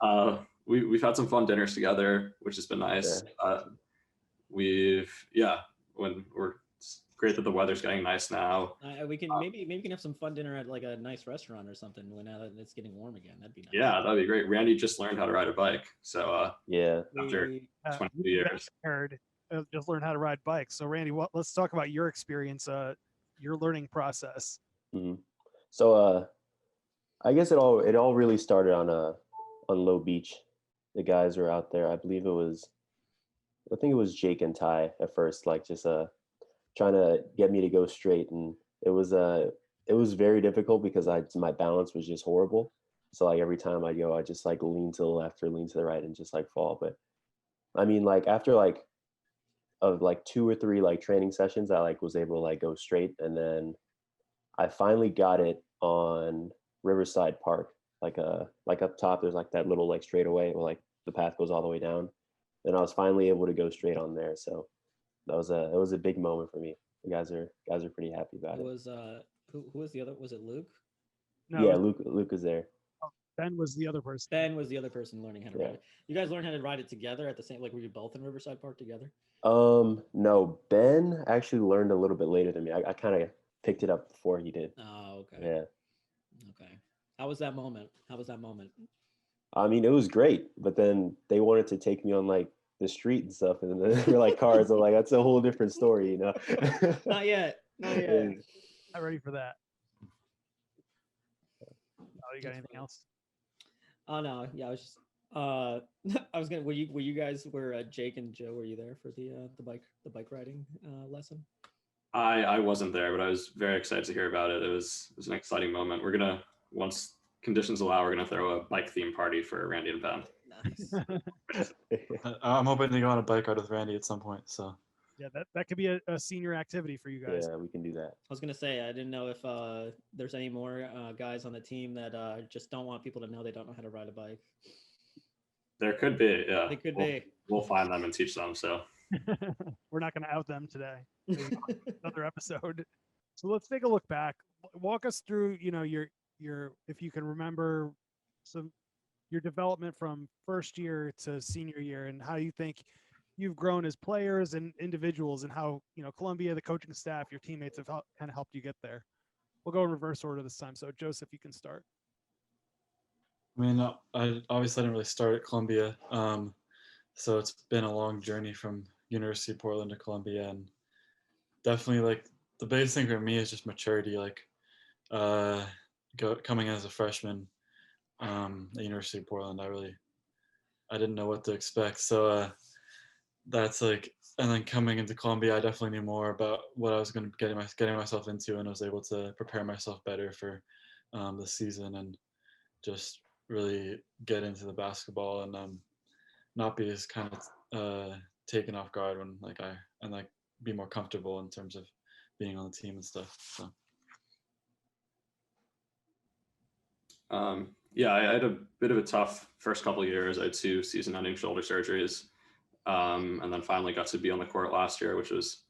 plan? We've had some fun dinners together, which has been nice. Yeah. It's great that the weather's getting nice now. We can maybe we can have some fun dinner at like a nice restaurant or something now that it's getting warm again. That'd be nice. Yeah, that'd be great. Randy just learned how to ride a bike, so yeah, after 22 years. Just learn how to ride bikes. So Randy, let's talk about your experience, your learning process. Mm-hmm. So I guess it all really started on Low Beach. The guys were out there. I think it was Jake and Tai at first, like just trying to get me to go straight, and it was very difficult because my balance was just horrible. So like every time I go, I just like lean to the left or lean to the right and just like fall. But I mean, like after like of like 2 or 3 like training sessions, I like was able to like go straight, and then I finally got it on Riverside Park, like up top. There's like that little like straightaway where like the path goes all the way down. And I was finally able to go straight on there. So that was a big moment for me. The guys are pretty happy about It it. was who was the other? Was it Luke? No, Yeah, Luke is there. Ben was the other person. Ben was the other person learning how to Yeah. ride it. You guys learned how to ride it together at the same, like were you both in Riverside Park together? No, Ben actually learned a little bit later than me. I kind of picked it up before he did. Oh, okay. Yeah. Okay. How was that moment? I mean, it was great, but then they wanted to take me on like the street and stuff, and then there were like cars. I'm like, that's a whole different story, you know? Not yet. Not ready for that. Oh, you got anything else? Oh no, yeah, I was just I was gonna. Were you guys Jake and Joe? Were you there for the bike riding lesson? I wasn't there, but I was very excited to hear about it. It was an exciting moment. We're gonna, once conditions allow, we're gonna throw a bike theme party for Randy and Ben. Nice. I'm hoping to go on a bike ride with Randy at some point. So Yeah, that could be a senior activity for you guys. Yeah, we can do that. I was gonna say I didn't know if there's any more guys on the team that just don't want people to know they don't know how to ride a bike. There could be, yeah. They could be. We'll find them and teach them. So We're not going to out them today. Maybe another episode. So let's take a look back. Walk us through, your if you can remember your development from first year to senior year, and how you think you've grown as players and individuals, and how Columbia, the coaching staff, your teammates have kind of helped you get there. We'll go in reverse order this time. So Joseph, you can start. I mean, I obviously didn't really start at Columbia, so it's been a long journey from University of Portland to Columbia, and definitely like the biggest thing for me is just maturity. Like coming as a freshman at University of Portland, I didn't know what to expect. So that's like, and then coming into Columbia, I definitely knew more about what I was going to getting myself into, and I was able to prepare myself better for the season and just really get into the basketball and not be as kind of taken off guard when and be more comfortable in terms of being on the team and stuff. So yeah, I had a bit of a tough first couple of years. I had 2 season-ending shoulder surgeries, and then finally got to be on the court last year, which was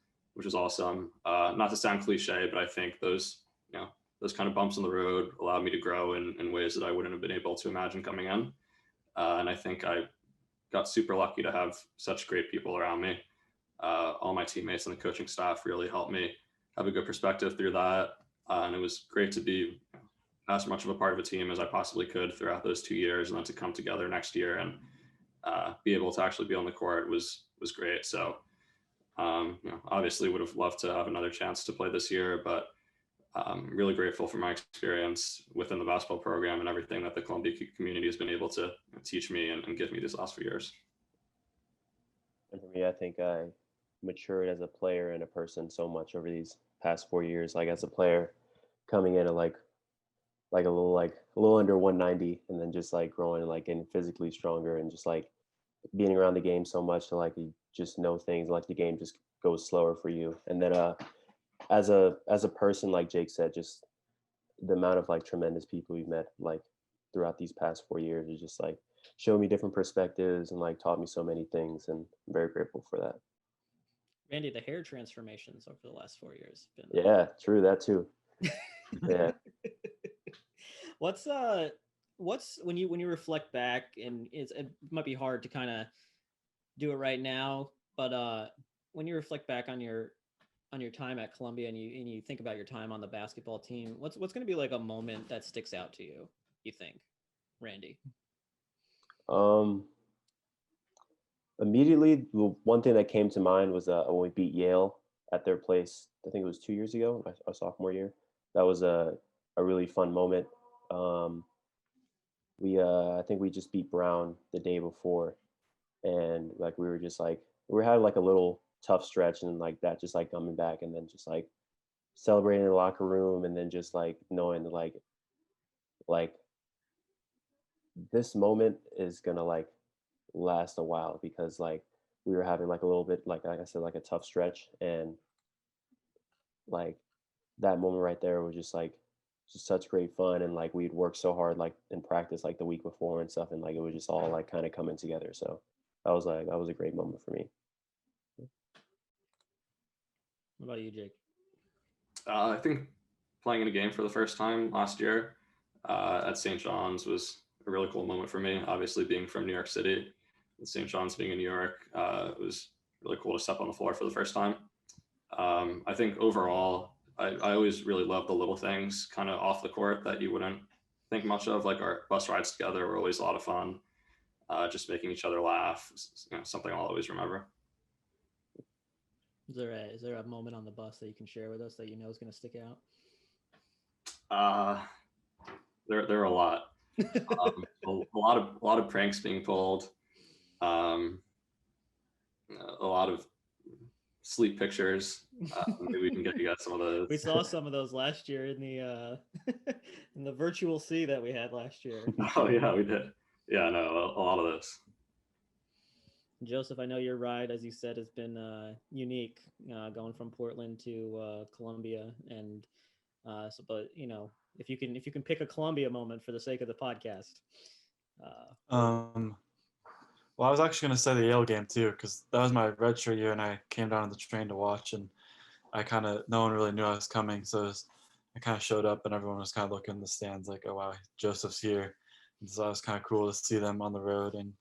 awesome. Not to sound cliche, but I think those kind of bumps on the road allowed me to grow in ways that I wouldn't have been able to imagine coming in. And I think I got super lucky to have such great people around me. All my teammates and the coaching staff really helped me have a good perspective through that. And it was great to be as much of a part of a team as I possibly could throughout those 2 years, and then to come together next year and be able to actually be on the court was great. So obviously would have loved to have another chance to play this year, but I'm really grateful for my experience within the basketball program and everything that the Columbia community has been able to teach me and give me these last few years. And for me, I think I matured as a player and a person so much over these past 4 years. Like as a player, coming in at like a little under 190, and then just like growing, like getting physically stronger, and just like being around the game so much to like you just know things, like the game just goes slower for you. And then as a person, like Jake said, just the amount of like tremendous people we've met like throughout these past 4 years is just like showed me different perspectives and like taught me so many things, and I'm very grateful for that. Randy, the hair transformations over the last 4 years have been yeah, true, that too. Yeah. What's when you reflect back, and it might be hard to kind of do it right now, but when you reflect back on your time at Columbia, and you think about your time on the basketball team, what's going to be like a moment that sticks out to you, you think, Randy? Immediately, the one thing that came to mind was when we beat Yale at their place. I think it was 2 years ago, our sophomore year. That was a really fun moment. I think we just beat Brown the day before, and like we had like a little tough stretch, and like that just like coming back, and then just like celebrating in the locker room, and then just like knowing that like this moment is gonna like last a while, because like we were having like a little bit like I said, like a tough stretch, and like that moment right there was just such great fun, and like we'd worked so hard like in practice like the week before and stuff, and like it was just all like kind of coming together. So that was a great moment for me. What about you, Jake? I think playing in a game for the first time last year at St. John's was a really cool moment for me. Obviously, being from New York City, and St. John's being in New York, it was really cool to step on the floor for the first time. I think overall, I always really love the little things kind of off the court that you wouldn't think much of. Like our bus rides together were always a lot of fun. Just making each other laugh, something I'll always remember. Is there a moment on the bus that you can share with us that you know is going to stick out? There are a lot. A lot of pranks being pulled. A lot of sleep pictures. Maybe we can get you guys some of those. We saw some of those last year in the in the virtual sea that we had last year. Oh yeah, we did. Yeah, no, a lot of those. Joseph, I know your ride, as you said, has been unique, going from Portland to Columbia, and so. But you know, if you can pick a Columbia moment for the sake of the podcast. Well, I was actually going to say the Yale game too, because that was my redshirt year, and I came down on the train to watch, and no one really knew I was coming, so I kind of showed up, and everyone was kind of looking in the stands like, oh wow, Joseph's here, and so it was kind of cool to see them on the road and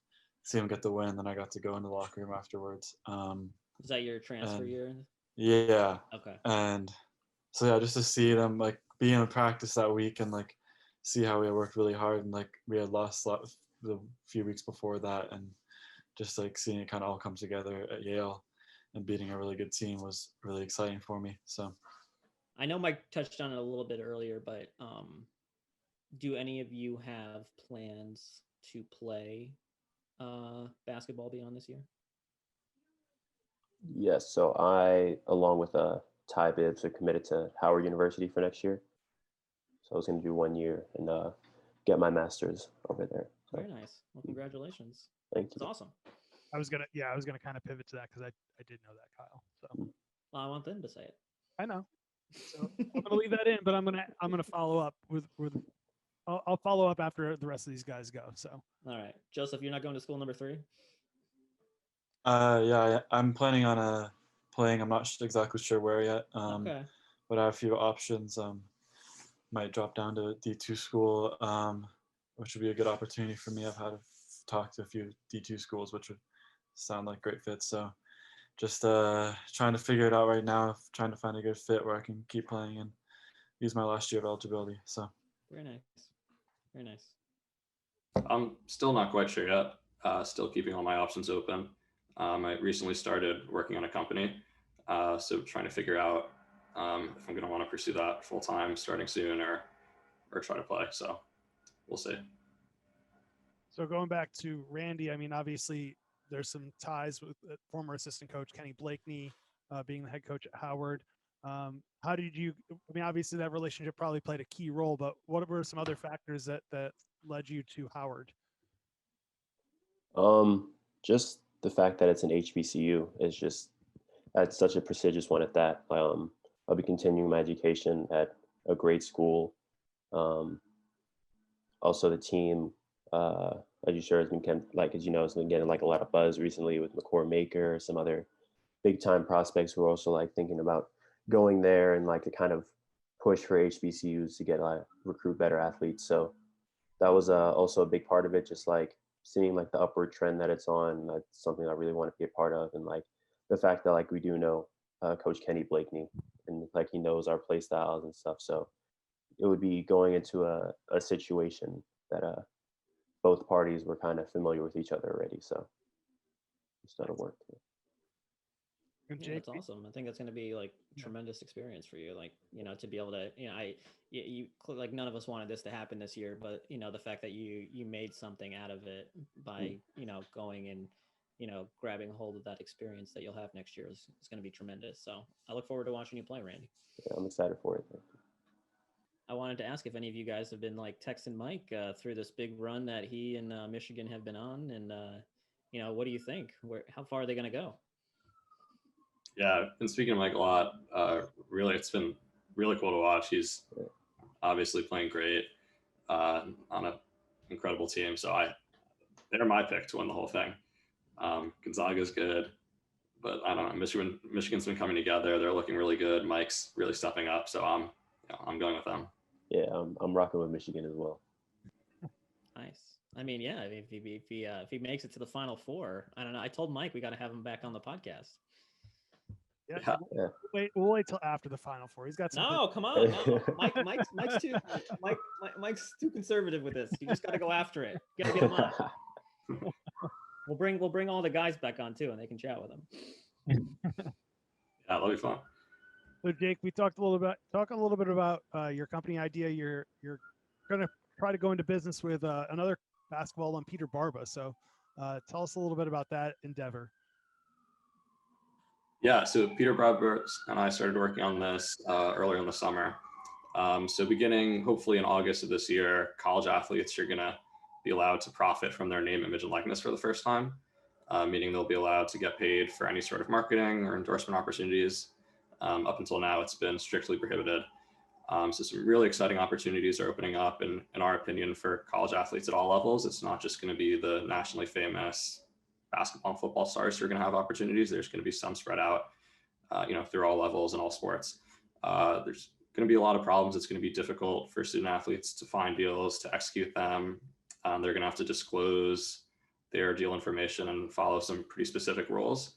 see them get the win. Then I got to go in the locker room afterwards. Is that your transfer year? Yeah. Okay. And so yeah, just to see them like be in practice that week and like see how we worked really hard, and like we had lost the few weeks before that, and just like seeing it kind of all come together at Yale and beating a really good team was really exciting for me. So I know Mike touched on it a little bit earlier, but do any of you have plans to play basketball beyond this year? Yes, so I, along with Tai Bibbs, are committed to Howard University for next year. So I was going to do 1 year and get my master's over there. So. Very nice. Well, congratulations. Thank you. It's awesome. I was gonna kind of pivot to that because I did know that, Kyle. So well, I want them to say it. I know. So I'm gonna leave that in, but I'm gonna follow up with I'll follow up after the rest of these guys go. So all right, Joseph, you're not going to school number 3? Yeah, I'm planning on playing. I'm not exactly sure where yet. Okay. But I have a few options. Might drop down to D2 school, which would be a good opportunity for me. I've had to talk to a few D2 schools, which would sound like great fits. So just trying to figure it out right now, trying to find a good fit where I can keep playing and use my last year of eligibility. So very nice. Very nice. I'm still not quite sure yet. Still keeping all my options open. I recently started working on a company, so trying to figure out if I'm going to want to pursue that full time starting soon or try to play. So we'll see. So going back to Randy, I mean, obviously there's some ties with former assistant coach Kenny Blakeney being the head coach at Howard. How did you? I mean, obviously that relationship probably played a key role, but what were some other factors that led you to Howard? Just the fact that it's an HBCU is just that's such a prestigious one at that. I'll be continuing my education at a great school. Also, the team, as you sure has been as you know, has been getting like a lot of buzz recently with McCormick, some other big time prospects who are also like thinking about going there and like to kind of push for HBCUs to get recruit better athletes. So that was also a big part of it. Just like seeing like the upward trend that it's on, that's something I really want to be a part of. And like the fact that like we do know Coach Kenny Blakeney and like he knows our play styles and stuff. So it would be going into a situation that both parties were kind of familiar with each other already. So it's gonna work. Yeah, that's awesome. I think that's going to be like tremendous experience for you. Like, you know, to be able to, you know, you like none of us wanted this to happen this year, but you know, the fact that you made something out of it by, you know, going and, grabbing hold of that experience that you'll have next year is going to be tremendous. So I look forward to watching you play, Randy. Yeah, I'm excited for it. I wanted to ask if any of you guys have been texting Mike through this big run that he and Michigan have been on, and what do you think? How far are they going to go? Yeah, I've been speaking to Mike a lot. Really, it's been really cool to watch. He's obviously playing great on an incredible team. So they're my pick to win the whole thing. Gonzaga's good, but I don't know. Michigan's been coming together. They're looking really good. Mike's really stepping up. So I'm going with them. Yeah, I'm rocking with Michigan as well. Nice. I mean, yeah. If he makes it to the Final Four, I don't know. I told Mike we got to have him back on the podcast. Yeah. We'll wait till after the Final Four. He's got some. No, come on. No. Mike's too conservative with this. You just got to go after it. You got to get him on. We'll bring all the guys back on too, and they can chat with them. Yeah, that'll be fun. So Jake, we talk a little bit about your company idea. You're going to try to go into business with another basketball on Peter Barba. So tell us a little bit about that endeavor. Yeah, so Peter Barba and I started working on this earlier in the summer. So beginning hopefully in August of this year, college athletes are going to be allowed to profit from their name, image, and likeness for the first time, meaning they'll be allowed to get paid for any sort of marketing or endorsement opportunities. Up until now, it's been strictly prohibited. So some really exciting opportunities are opening up, and in our opinion, for college athletes at all levels. It's not just going to be the nationally famous basketball and football stars who are going to have opportunities. There's going to be some spread out, through all levels and all sports. There's going to be a lot of problems. It's going to be difficult for student athletes to find deals, to execute them. They're going to have to disclose their deal information and follow some pretty specific rules.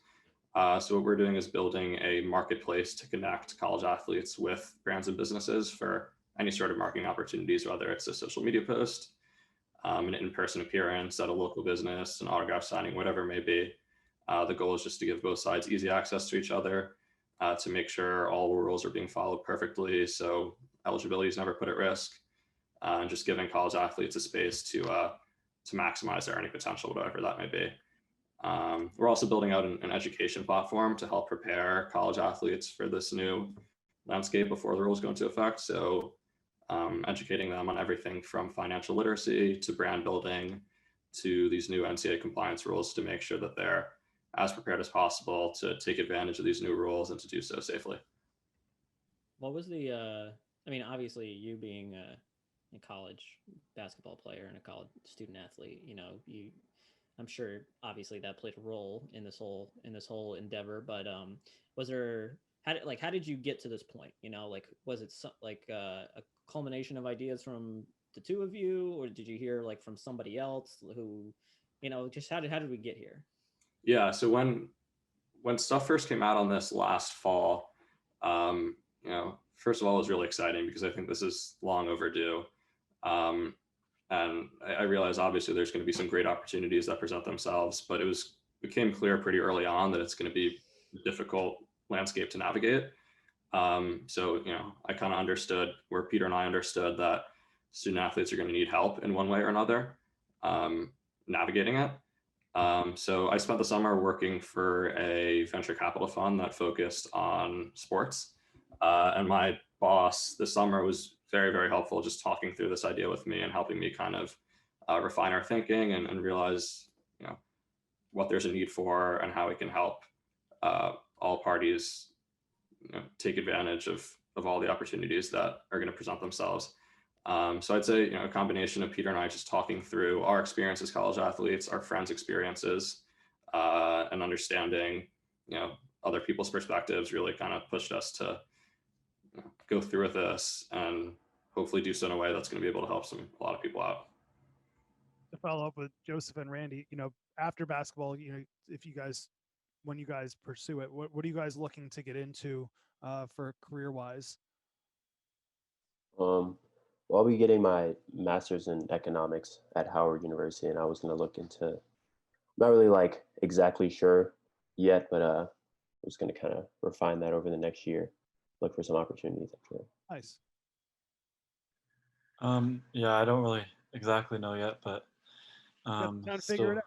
So what we're doing is building a marketplace to connect college athletes with brands and businesses for any sort of marketing opportunities, whether it's a social media post, an in-person appearance at a local business, an autograph signing, whatever it may be. The goal is just to give both sides easy access to each other, to make sure all rules are being followed perfectly, so eligibility is never put at risk, and just giving college athletes a space to maximize their earning potential, whatever that may be. We're also building out an education platform to help prepare college athletes for this new landscape before the rules go into effect. So educating them on everything from financial literacy to brand building to these new NCAA compliance rules to make sure that they're as prepared as possible to take advantage of these new rules and to do so safely. What was obviously you being a college basketball player and a college student athlete, I'm sure obviously that played a role in this whole endeavor, but how did you get to this point? Was it a culmination of ideas from the two of you, or did you hear from somebody else who, just how did we get here? Yeah, so when stuff first came out on this last fall, first of all, it was really exciting because I think this is long overdue. And I realized obviously there's going to be some great opportunities that present themselves, but it became clear pretty early on that it's going to be a difficult landscape to navigate. So I kind of understood where Peter and I understood that student athletes are going to need help in one way or another, navigating it. So I spent the summer working for a venture capital fund that focused on sports. And my boss this summer was very, very helpful, just talking through this idea with me and helping me kind of refine our thinking and realize, what there's a need for and how we can help all parties, take advantage of all the opportunities that are going to present themselves. So I'd say, a combination of Peter and I just talking through our experience as college athletes, our friends' experiences, and understanding, other people's perspectives really kind of pushed us to go through with this and hopefully do so in a way that's going to be able to help a lot of people out. To follow up with Joseph and Randy, after basketball, when you guys pursue it, what are you guys looking to get into for career-wise? Well, I'll be getting my master's in economics at Howard University, and I was going to look into, I'm not really exactly sure yet, but I was going to kind of refine that over the next year, look for some opportunities after that. Nice. Yeah, I don't really exactly know yet, but Trying to figure it out.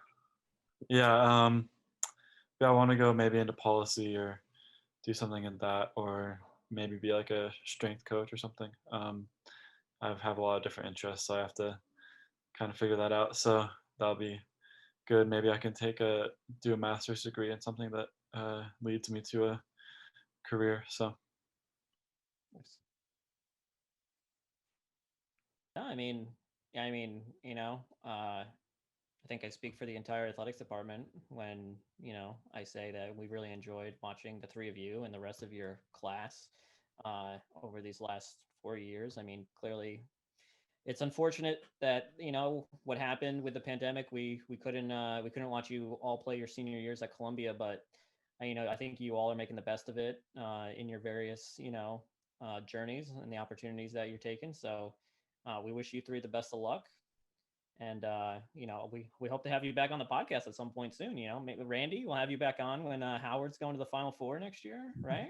yeah, I want to go maybe into policy or do something in that, or maybe be like a strength coach or something. I have a lot of different interests, so I have to kind of figure that out. So that'll be good. Maybe I can do a master's degree in something that leads me to a career. So. No, I mean, I think I speak for the entire athletics department when, I say that we really enjoyed watching the three of you and the rest of your class over these last 4 years. I mean, clearly it's unfortunate that, what happened with the pandemic, we couldn't watch you all play your senior years at Columbia, but I think you all are making the best of it in your various, journeys and the opportunities that you're taking. So we wish you three the best of luck. And, we hope to have you back on the podcast at some point soon. Maybe Randy, we'll have you back on when Howard's going to the Final Four next year, right?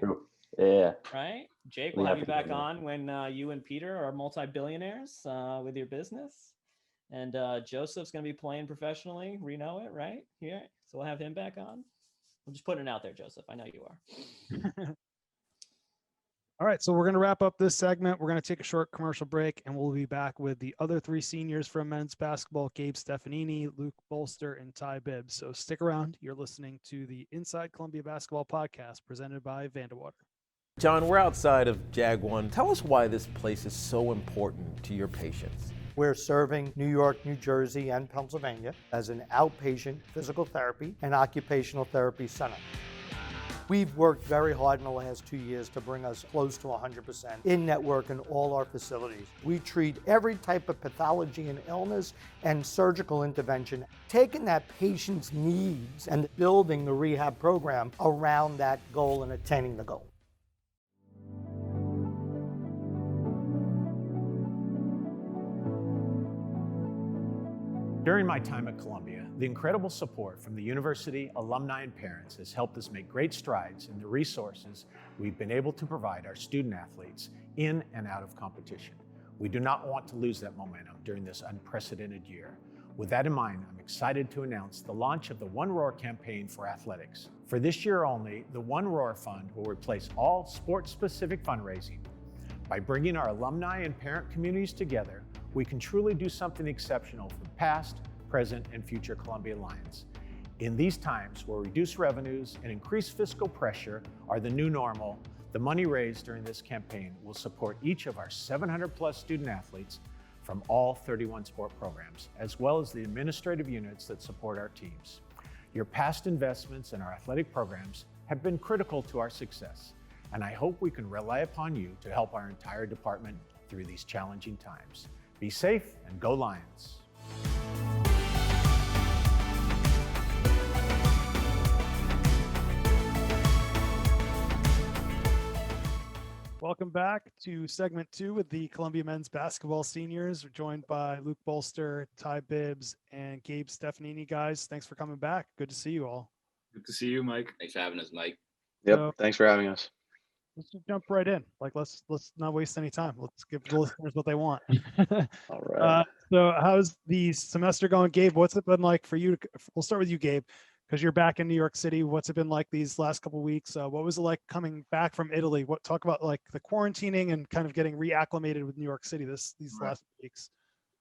Yeah. Right. Jake, we'll have you back on when you and Peter are multi-billionaires with your business. And Joseph's going to be playing professionally. We know it, right? Yeah. So we'll have him back on. I'm just putting it out there, Joseph. I know you are. All right, so we're going to wrap up this segment. We're going to take a short commercial break, and we'll be back with the other three seniors from men's basketball, Gabe Stefanini, Luke Bolster, and Tai Bibbs. So stick around. You're listening to the Inside Columbia Basketball Podcast presented by Vandewater. John, we're outside of Jag 1. Tell us why this place is so important to your patients. We're serving New York, New Jersey, and Pennsylvania as an outpatient physical therapy and occupational therapy center. We've worked very hard in the last 2 years to bring us close to 100% in-network in all our facilities. We treat every type of pathology and illness and surgical intervention, taking that patient's needs and building the rehab program around that goal and attaining the goal. During my time at Columbia, the incredible support from the university, alumni, and parents has helped us make great strides in the resources we've been able to provide our student athletes in and out of competition. We do not want to lose that momentum during this unprecedented year. With that in mind, I'm excited to announce the launch of the One Roar campaign for athletics. For this year only, the One Roar Fund will replace all sports-specific fundraising. By bringing our alumni and parent communities together, we can truly do something exceptional for past, present, and future Columbia Lions. In these times where reduced revenues and increased fiscal pressure are the new normal, the money raised during this campaign will support each of our 700+ student athletes from all 31 sport programs, as well as the administrative units that support our teams. Your past investments in our athletic programs have been critical to our success, and I hope we can rely upon you to help our entire department through these challenging times. Be safe and go Lions. Welcome back to segment 2 with the Columbia men's basketball seniors. We're joined by Luke Bolster, Tai Bibbs, and Gabe Stefanini. Guys, thanks for coming back. Good to see you all. Good to see you, Mike. Thanks for having us, Mike. Yep. So, thanks for having us. Let's just jump right in. Let's not waste any time. Let's give the listeners what they want. All right. So how's the semester going, Gabe? What's it been like for you? We'll start with you, Gabe, because you're back in New York City. What's it been like these last couple of weeks? What was it like coming back from Italy? Talk about like the quarantining and kind of getting reacclimated with New York City these last weeks.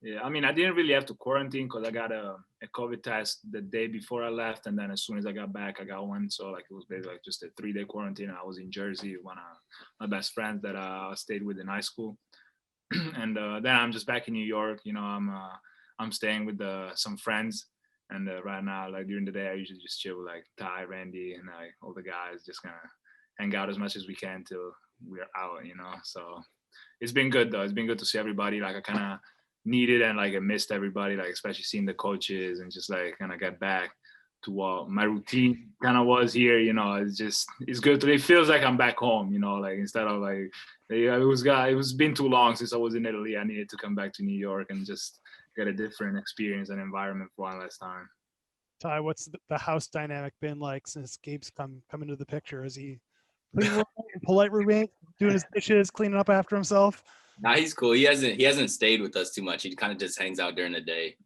Yeah, I mean, I didn't really have to quarantine because I got a COVID test the day before I left, and then as soon as I got back, I got one. So like it was basically like just a 3-day quarantine. I was in Jersey, one of my best friends that I stayed with in high school, and then I'm just back in New York. I'm staying with some friends, and right now, like during the day, I usually just chill with like Tai, Randy, and all the guys, just gonna hang out as much as we can till we're out. So it's been good though. It's been good to see everybody. Like I kind of needed and like I missed everybody, like especially seeing the coaches and just like kind of get back to what my routine kind of was here. It's good. It feels like I'm back home. Like instead of like it was been too long since I was in Italy. I needed to come back to New York and just get a different experience and environment for one last time. Tai, what's the house dynamic been like since Gabe's come into the picture? Is he polite roommate, doing his dishes, cleaning up after himself? Nah, he's cool. He hasn't stayed with us too much. He kind of just hangs out during the day.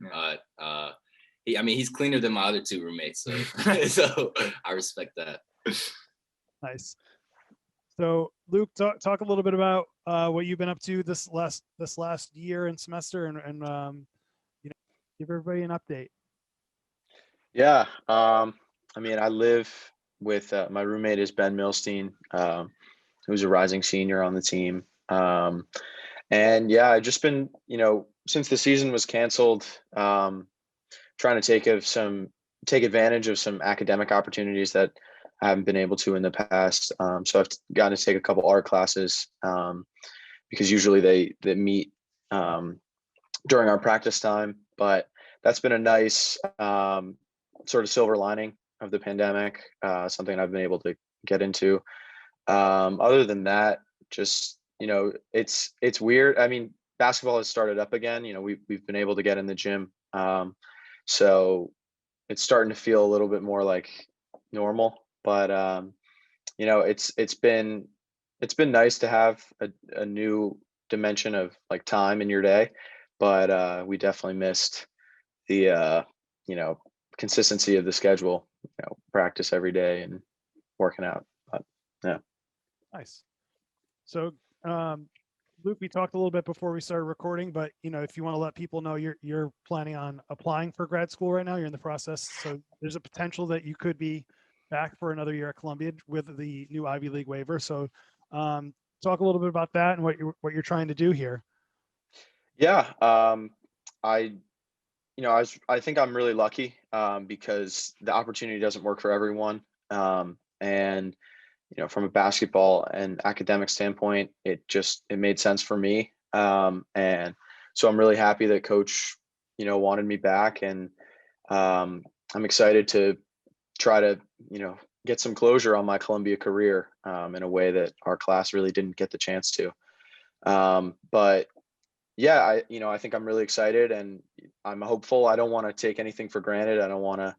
he's cleaner than my other 2 roommates, so so I respect that. Nice. So Luke, talk a little bit about what you've been up to this last year and semester, and give everybody an update. Yeah, I live with my roommate is Ben Milstein, who's a rising senior on the team. And yeah, I've just been, since the season was canceled, trying to take advantage of some academic opportunities that I haven't been able to in the past. So I've gotten to take a couple art classes because usually they meet during our practice time. But that's been a nice sort of silver lining of the pandemic, something I've been able to get into. Other than that, just, it's weird. I mean, basketball has started up again. We've been able to get in the gym. So it's starting to feel a little bit more like normal, but it's been nice to have a new dimension of like time in your day, but we definitely missed the consistency of the schedule, practice every day and working out. But yeah. Nice. So Luke, we talked a little bit before we started recording, but if you want to let people know, you're planning on applying for grad school right now. You're in the process, so there's a potential that you could be back for another year at Columbia with the new Ivy League waiver. So talk a little bit about that and what you're trying to do here. Yeah, I think I'm really lucky because the opportunity doesn't work for everyone, and from a basketball and academic standpoint, it made sense for me. And so I'm really happy that coach, wanted me back, and I'm excited to try to, get some closure on my Columbia career in a way that our class really didn't get the chance to. But yeah, I think I'm really excited and I'm hopeful. I don't want to take anything for granted. I don't want to,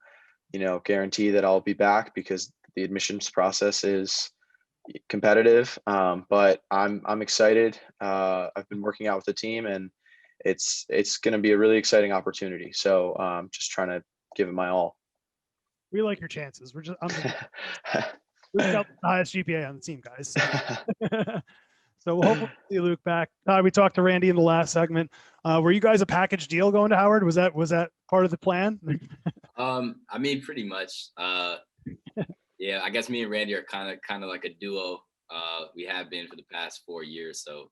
guarantee that I'll be back because the admissions process is competitive. But I'm excited. I've been working out with the team and it's going to be a really exciting opportunity. So just trying to give it my all. We like your chances. We've got the highest GPA on the team, guys. So we'll hopefully see Luke back. We talked to Randy in the last segment. Were you guys a package deal going to Howard? Was that part of the plan? Pretty much. Yeah, I guess me and Randy are kind of like a duo. We have been for the past 4 years. So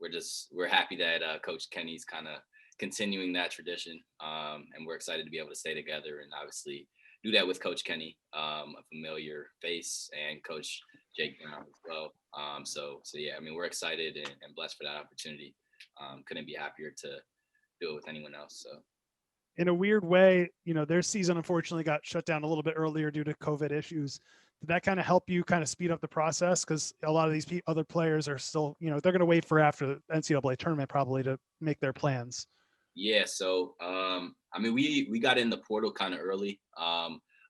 we're happy that Coach Kenny's kind of continuing that tradition. And we're excited to be able to stay together and obviously do that with Coach Kenny, a familiar face, and Coach Jake Brown as well. So yeah, we're excited and blessed for that opportunity. Couldn't be happier to do it with anyone else. So in a weird way, their season unfortunately got shut down a little bit earlier due to COVID issues. Did that kind of help you kind of speed up the process? Because a lot of these other players are still, they're going to wait for after the NCAA tournament probably to make their plans. Yeah, so we got in the portal kind of early.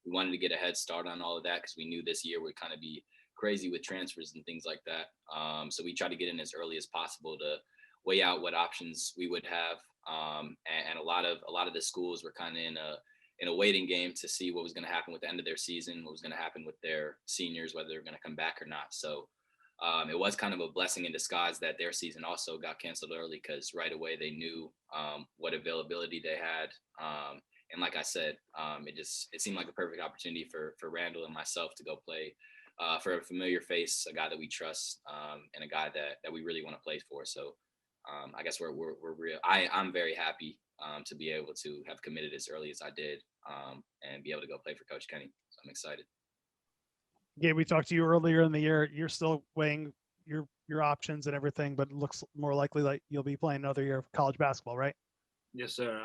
We wanted to get a head start on all of that because we knew this year would kind of be crazy with transfers and things like that. So we tried to get in as early as possible to weigh out what options we would have. And a lot of the schools were kind of in a waiting game to see what was going to happen with the end of their season, what was going to happen with their seniors, whether they're going to come back or not. So it was kind of a blessing in disguise that their season also got canceled early because right away they knew what availability they had. And like I said, it seemed like a perfect opportunity for Randall and myself to go play for a familiar face, a guy that we trust, and a guy that we really want to play for. So I guess we're real. I'm very happy to be able to have committed as early as I did and be able to go play for Coach Kenny. So I'm excited. Gabe, we talked to you earlier in the year. You're still weighing your options and everything, but it looks more likely like you'll be playing another year of college basketball, right? Yes, sir.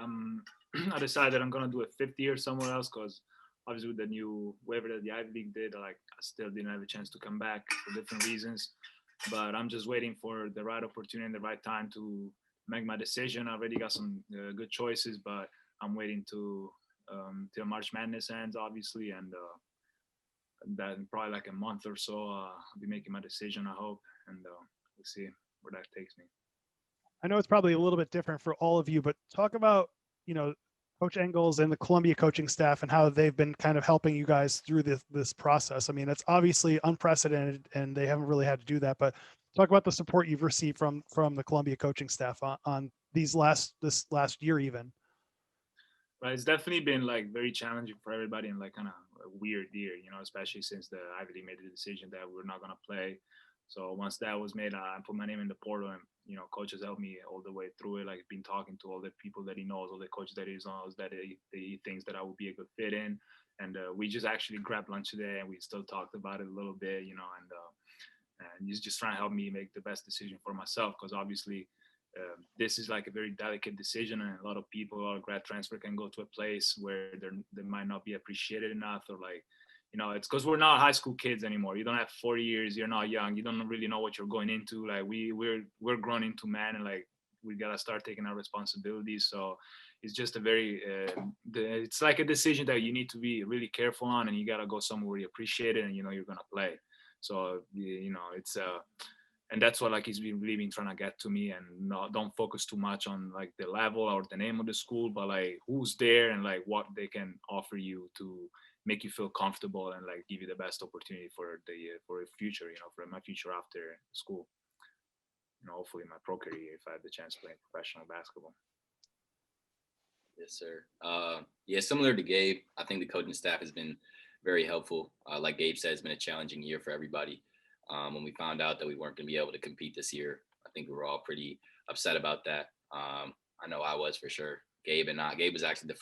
I decided I'm gonna do a fifth year somewhere else because obviously with the new waiver that the Ivy League did, I still didn't have a chance to come back for different reasons. But I'm just waiting for the right opportunity and the right time to make my decision. I already got some good choices, but I'm waiting till March Madness ends, obviously, and then probably like a month or so, I'll be making my decision, I hope, and we'll see where that takes me. I know it's probably a little bit different for all of you, but talk about, Coach Engels and the Columbia coaching staff and how they've been kind of helping you guys through this process. I mean, it's obviously unprecedented and they haven't really had to do that, but talk about the support you've received from the Columbia coaching staff on this last year even. But it's definitely been like very challenging for everybody and like kind of a weird year, you know, especially since the Ivy League made the decision that we're not going to play. So once that was made, I put my name in the portal, and you know, coaches helped me all the way through it. Like been talking to all the people that he knows, all the coaches that he knows that he thinks that I would be a good fit in. And we just actually grabbed lunch today, and we still talked about it a little bit, you know, and he's just trying to help me make the best decision for myself, because obviously this is like a very delicate decision, and a lot of people, a lot of grad transfer can go to a place where they might not be appreciated enough, or like, you know, it's because we're not high school kids anymore. You don't have 4 years. You're not young. You don't really know what you're going into. Like we're grown into men, and like we gotta start taking our responsibilities. So it's just a very it's like a decision that you need to be really careful on, and you gotta go somewhere where you appreciate it and you know you're gonna play. So you know it's and that's what like he's been really been trying to get to me, and don't focus too much on like the level or the name of the school, but like who's there and like what they can offer you to make you feel comfortable and like give you the best opportunity for a future, you know, for my future after school, you know, hopefully my pro career if I had the chance to play professional basketball. Yes, sir. Yeah, similar to Gabe, I think the coaching staff has been very helpful. Like Gabe said, it's been a challenging year for everybody. When we found out that we weren't going to be able to compete this year, I think we were all pretty upset about that. I know I was for sure. Gabe was actually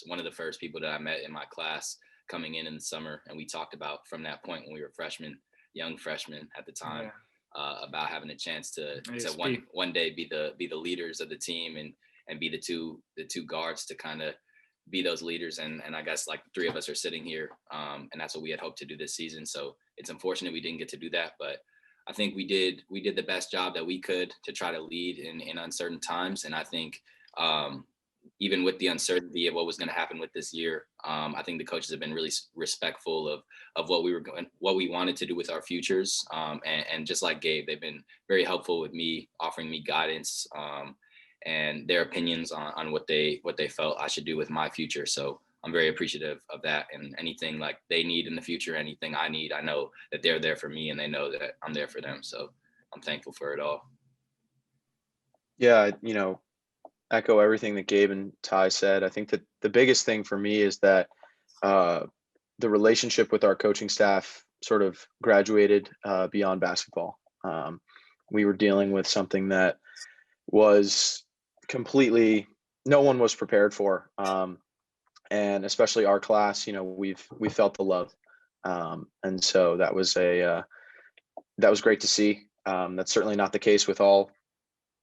one of the first people that I met in my class coming in the summer, and we talked about from that point when we were young freshmen at the time, about having a chance to one day be the leaders of the team and be the two guards to kind of be those leaders. And I guess like the three of us are sitting here, and that's what we had hoped to do this season. So it's unfortunate we didn't get to do that, but I think we did the best job that we could to try to lead in uncertain times. And I think even with the uncertainty of what was going to happen with this year, I think the coaches have been really respectful of what we wanted to do with our futures. And just like Gabe, they've been very helpful with me, offering me guidance and their opinions on what they felt I should do with my future. So I'm very appreciative of that, and anything like they need in the future, anything I need, I know that they're there for me and they know that I'm there for them. So I'm thankful for it all. Yeah, you know, echo everything that Gabe and Tai said. I think that the biggest thing for me is that the relationship with our coaching staff sort of graduated beyond basketball. We were dealing with something that was completely, no one was prepared for. And especially our class, you know, we felt the love. And so that was great to see. That's certainly not the case with all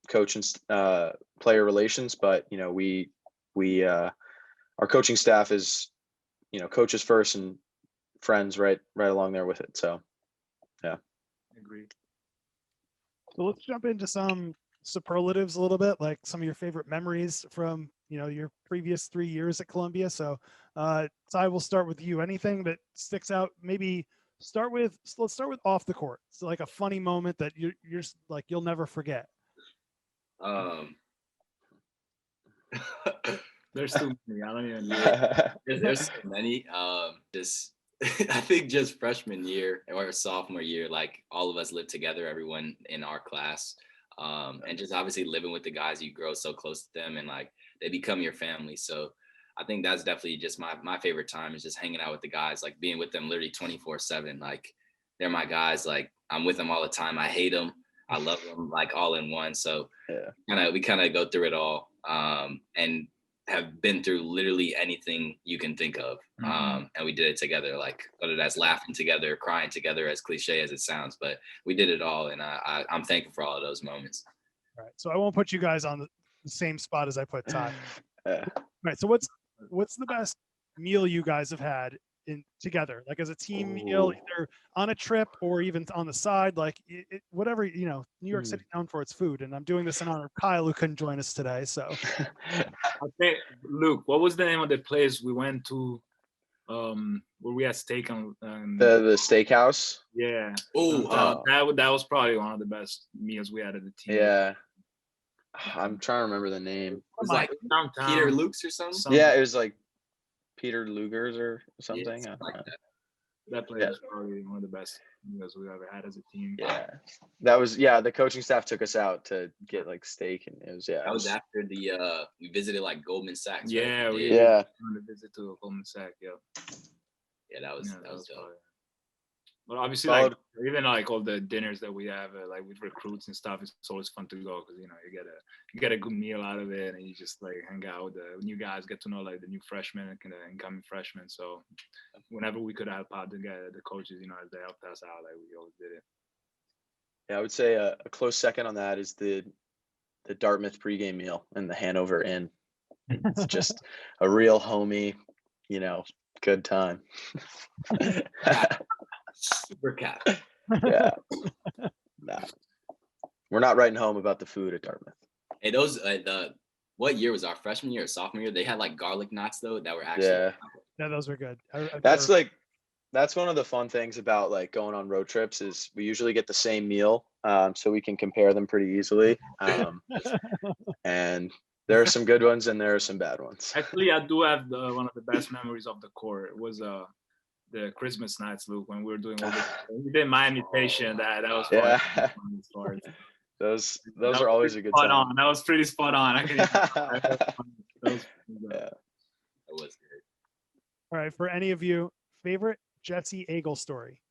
coach and player relations, but you know, our coaching staff is, you know, coaches first and friends right along there with it. So yeah. Agreed. So let's jump into some superlatives a little bit, like some of your favorite memories from, you know, your previous 3 years at Columbia. So Ty, we'll start with you. Anything that sticks out? Maybe let's start with off the court. So like a funny moment that you're like you'll never forget. There's too many. I don't even know. There's so many. Just I think just freshman year or sophomore year, like all of us lived together, everyone in our class. And just obviously living with the guys, you grow so close to them and like they become your family. So I think that's definitely just my favorite time is just hanging out with the guys, like being with them literally 24/7. Like they're my guys. Like I'm with them all the time. I hate them. I love them, like all in one. So we kind of go through it all, and have been through literally anything you can think of. And we did it together, like whether that's laughing together, crying together, as cliche as it sounds, but we did it all. And I'm thankful for all of those moments. All right. So I won't put you guys on the same spot as I put Ty. All right. So what's the best meal you guys have had together, like as a team meal, either on a trip or even on the side, like whatever, you know, New York City known for its food. And I'm doing this in honor of Kyle, who couldn't join us today. So okay, Luke, what was the name of the place we went to where we had steak on the steakhouse? Yeah. That was probably one of the best meals we had at the team. Yeah. I'm trying to remember the name. It was like Downtown. Peter Lukes or something. Yeah, it was like Peter Lugers or something. Yeah, I something don't like know. That player is probably one of the best we've ever had as a team. Yeah, that was the coaching staff took us out to get like steak, and it was That was after we visited like Goldman Sachs. Right? Yeah, we Yeah. on a visit to Goldman Sachs. Yeah. Yeah, that was dope. fun. But obviously, Followed- like even like all the dinners that we have, like with recruits and stuff, it's always fun to go because you get a good meal out of it, and you just like hang out with the new guys, get to know like the new freshmen and the incoming freshmen. So whenever we could help out the coaches, as they helped us out, like we always did it. Yeah, I would say a close second on that is the Dartmouth pregame meal in the Hanover Inn. It's just a real homey, good time. Super cat. Yeah. Nah. We're not writing home about the food at Dartmouth. Hey, those what year was our freshman year or sophomore year? They had like garlic knots though that were actually No, those were good. That's one of the fun things about like going on road trips is we usually get the same meal, so we can compare them pretty easily. And there are some good ones and there are some bad ones. Actually, I do have one of the best memories of the court. It was the Christmas nights, Luke, when we were doing all we did my imitation. That was fun. Yeah. Those are always a good spot time. on. That was pretty spot on. That was good. All right, for any of you, favorite Jesse Agel story?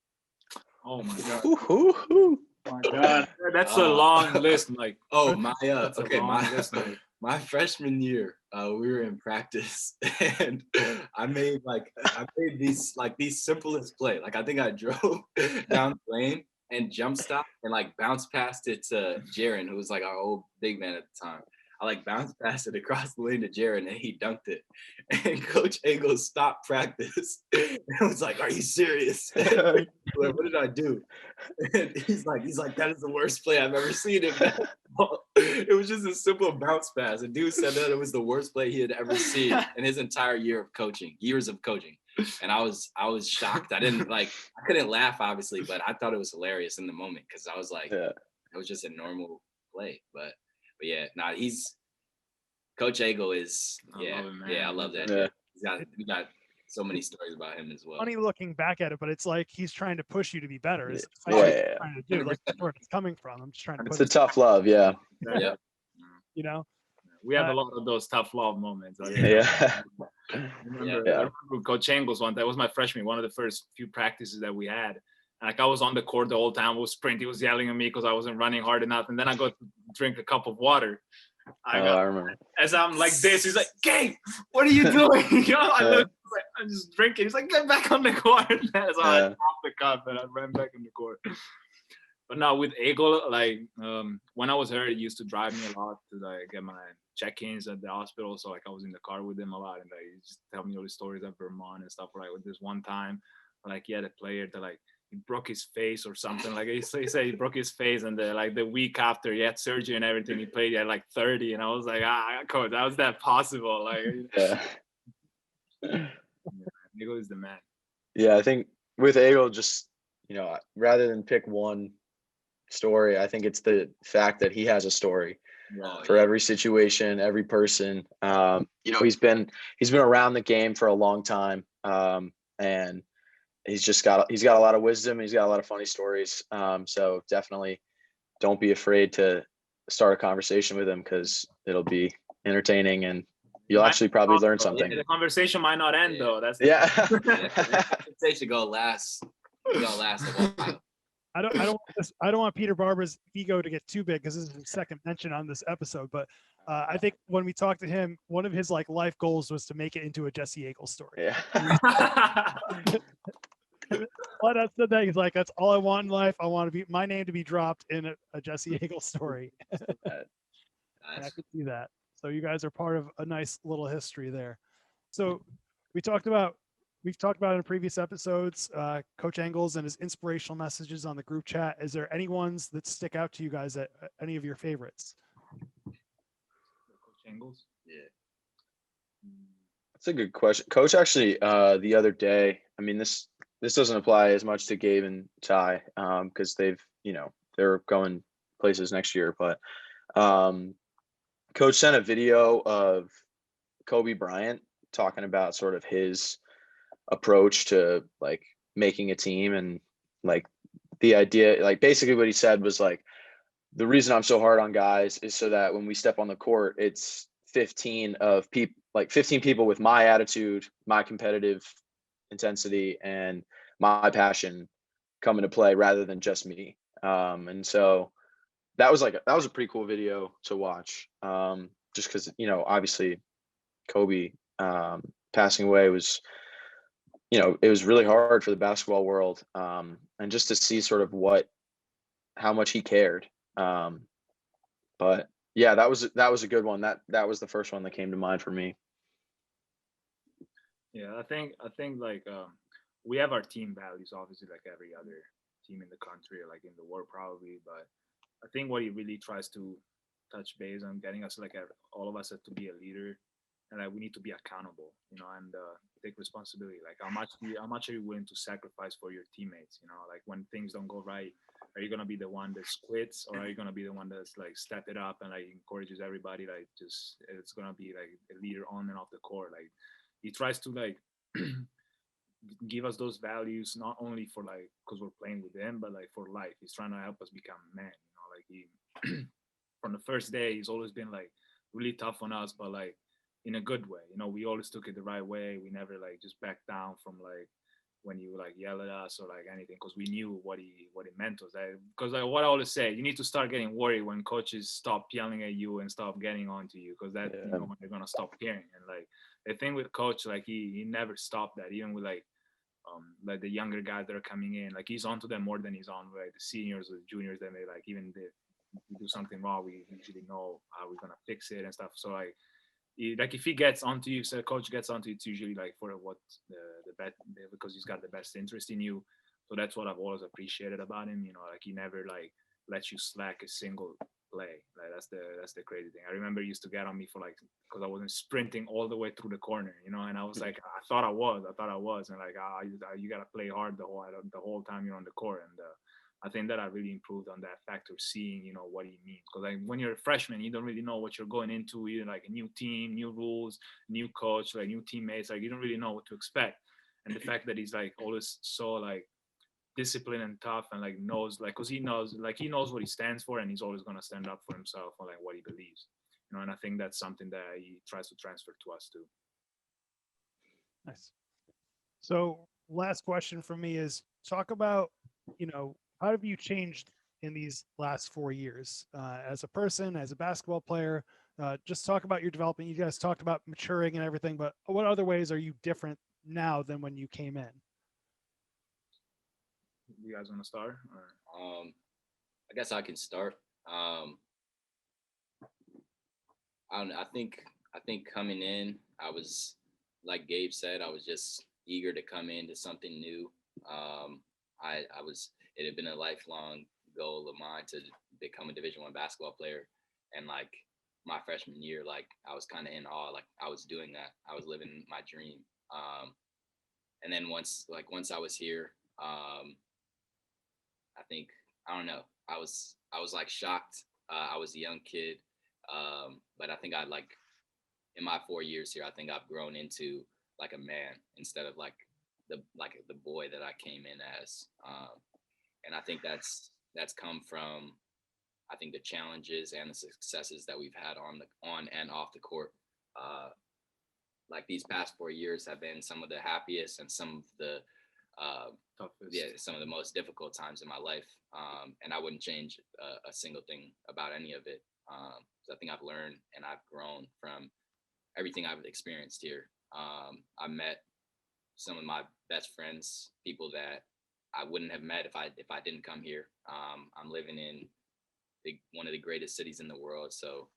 Oh my god. Ooh. Oh my god, that's a long list. Like, My freshman year, we were in practice, and I made these simplest play. Like I think I drove down the lane and jump stopped and like bounced past it to Jaron, who was like our old big man at the time. I like bounced past it across the lane to Jaron, and he dunked it. And Coach Agel stopped practice and was like, "Are you serious? Like, what did I do?" And he's like, "That is the worst play I've ever seen in basketball." It was just a simple bounce pass. The dude said that it was the worst play he had ever seen in his entire years of coaching. And I was shocked. I couldn't laugh obviously, but I thought it was hilarious in the moment because I was like, it was just a normal play. But yeah, Coach Agel is I love that. Yeah. We got so many stories about him as well. Funny looking back at it, but it's like he's trying to push you to be better. It's Yeah. trying to do. Like that's where it's coming from. I'm just trying to It's put a tough love, yeah. Yeah. We have a lot of those tough love moments. Yeah. I remember Coach Engels one. That was my freshman. One of the first few practices that we had. Like I was on the court the whole time. I was sprinting. He was yelling at me because I wasn't running hard enough. And then I go to drink a cup of water. I remember. As I'm like this, he's like, "Gabe, what are you doing?" I look, I'm just drinking. He's like, "Get back on the court." So I dropped the cup and I ran back on the court. But now with Agel, like when I was hurt, he used to drive me a lot to like get my check-ins at the hospital. So like I was in the car with him a lot, and like he just tell me all the stories of Vermont and stuff. Like with this one time, like he had a player that like he broke his face or something. Like he said he broke his face, and the week after he had surgery and everything, he played at like 30, and I was like, coach, how is that possible? Like, Agel is the man. Yeah, I think with Agel, just rather than pick one story, I think it's the fact that he has a story for every situation, every person. He's been around the game for a long time, and he's got a lot of wisdom. He's got a lot of funny stories. So definitely don't be afraid to start a conversation with him because it'll be entertaining and you'll actually probably learn something. The conversation might not end though. That's the conversation gonna last a while. I don't want Peter Barber's ego to get too big because this is his second mention on this episode. But I think when we talked to him, one of his like life goals was to make it into a Jesse Agel story. Yeah. But said that he's like, that's all I want in life. I want my name to be dropped in a Jesse Agel story. I could see that. So you guys are part of a nice little history there. So we've talked about in previous episodes, Coach Engels and his inspirational messages on the group chat. Is there any ones that stick out to you guys that any of your favorites? Coach Engels? Yeah. That's a good question. Coach actually, the other day, I mean, this doesn't apply as much to Gabe and Tai because they're going places next year. But Coach sent a video of Kobe Bryant talking about sort of his approach to like making a team, and like the idea, like basically what he said was like, the reason I'm so hard on guys is so that when we step on the court, it's 15 people with my attitude, my competitive intensity, and my passion come into play rather than just me. And so that was a pretty cool video to watch. Just because, obviously Kobe passing away was, it was really hard for the basketball world. And just to see sort of how much he cared. But yeah, that was a good one. That was the first one that came to mind for me. Yeah, I think like we have our team values, obviously, like every other team in the country, like in the world probably. But I think what he really tries to touch base on getting us, like all of us, to be a leader, and like we need to be accountable, and take responsibility. Like how much are you willing to sacrifice for your teammates? Like when things don't go right, are you gonna be the one that quits, or are you gonna be the one that's like step it up and like encourages everybody? Like just it's gonna be like a leader on and off the court. Like he tries to like give us those values, not only for like because we're playing with him, but like for life. He's trying to help us become men. Like he from the first day, he's always been like really tough on us, but like in a good way. We always took it the right way. We never like just backed down from like when you like yell at us or like anything, because we knew what he meant to us. Because like what I always say, you need to start getting worried when coaches stop yelling at you and stop getting on to you, because that when they're gonna stop caring. And like the thing with coach, like he never stopped that, even with like the younger guys that are coming in. Like he's on to them more than he's on like the seniors or the juniors. That they like, even if we do something wrong, we usually know how we're gonna fix it and stuff. So like if he gets onto you, so a coach gets onto you, it's usually like for what the bet, because he's got the best interest in you. So that's what I've always appreciated about him. Like he never like lets you slack a single play. Like that's the crazy thing. I remember he used to get on me for like, because I wasn't sprinting all the way through the corner, and I was like, I thought I was, and like you gotta play hard the whole time you're on the court. And I think that I really improved on that factor, seeing, what he means. Because like when you're a freshman, you don't really know what you're going into. You're like a new team, new rules, new coach, like new teammates. Like you don't really know what to expect. And the fact that he's like always so like disciplined and tough, and like knows, like, because he knows what he stands for, and he's always gonna stand up for himself or like what he believes. And I think that's something that he tries to transfer to us too. Nice. So last question for me is, talk about, how have you changed in these last 4 years as a person, as a basketball player? Just talk about your development. You guys talked about maturing and everything, but what other ways are you different now than when you came in? You guys want to start? Or? I guess I can start. I don't know. I think coming in, I was, like Gabe said, I was just eager to come into something new. It had been a lifelong goal of mine to become a Division I basketball player. And like my freshman year, like I was kind of in awe, like I was doing that. I was living my dream. And then once I was here, I think, I don't know, I was like shocked. I was a young kid. But I think in my 4 years here, I think I've grown into like a man instead of like the boy that I came in as. And I think that's come from, I think, the challenges and the successes that we've had on and off the court. Like these past 4 years have been some of the happiest and some of the some of the most difficult times in my life. And I wouldn't change a single thing about any of it. So I think I've learned and I've grown from everything I've experienced here. I met some of my best friends, people that I wouldn't have met if I didn't come here. I'm living in one of the greatest cities in the world. So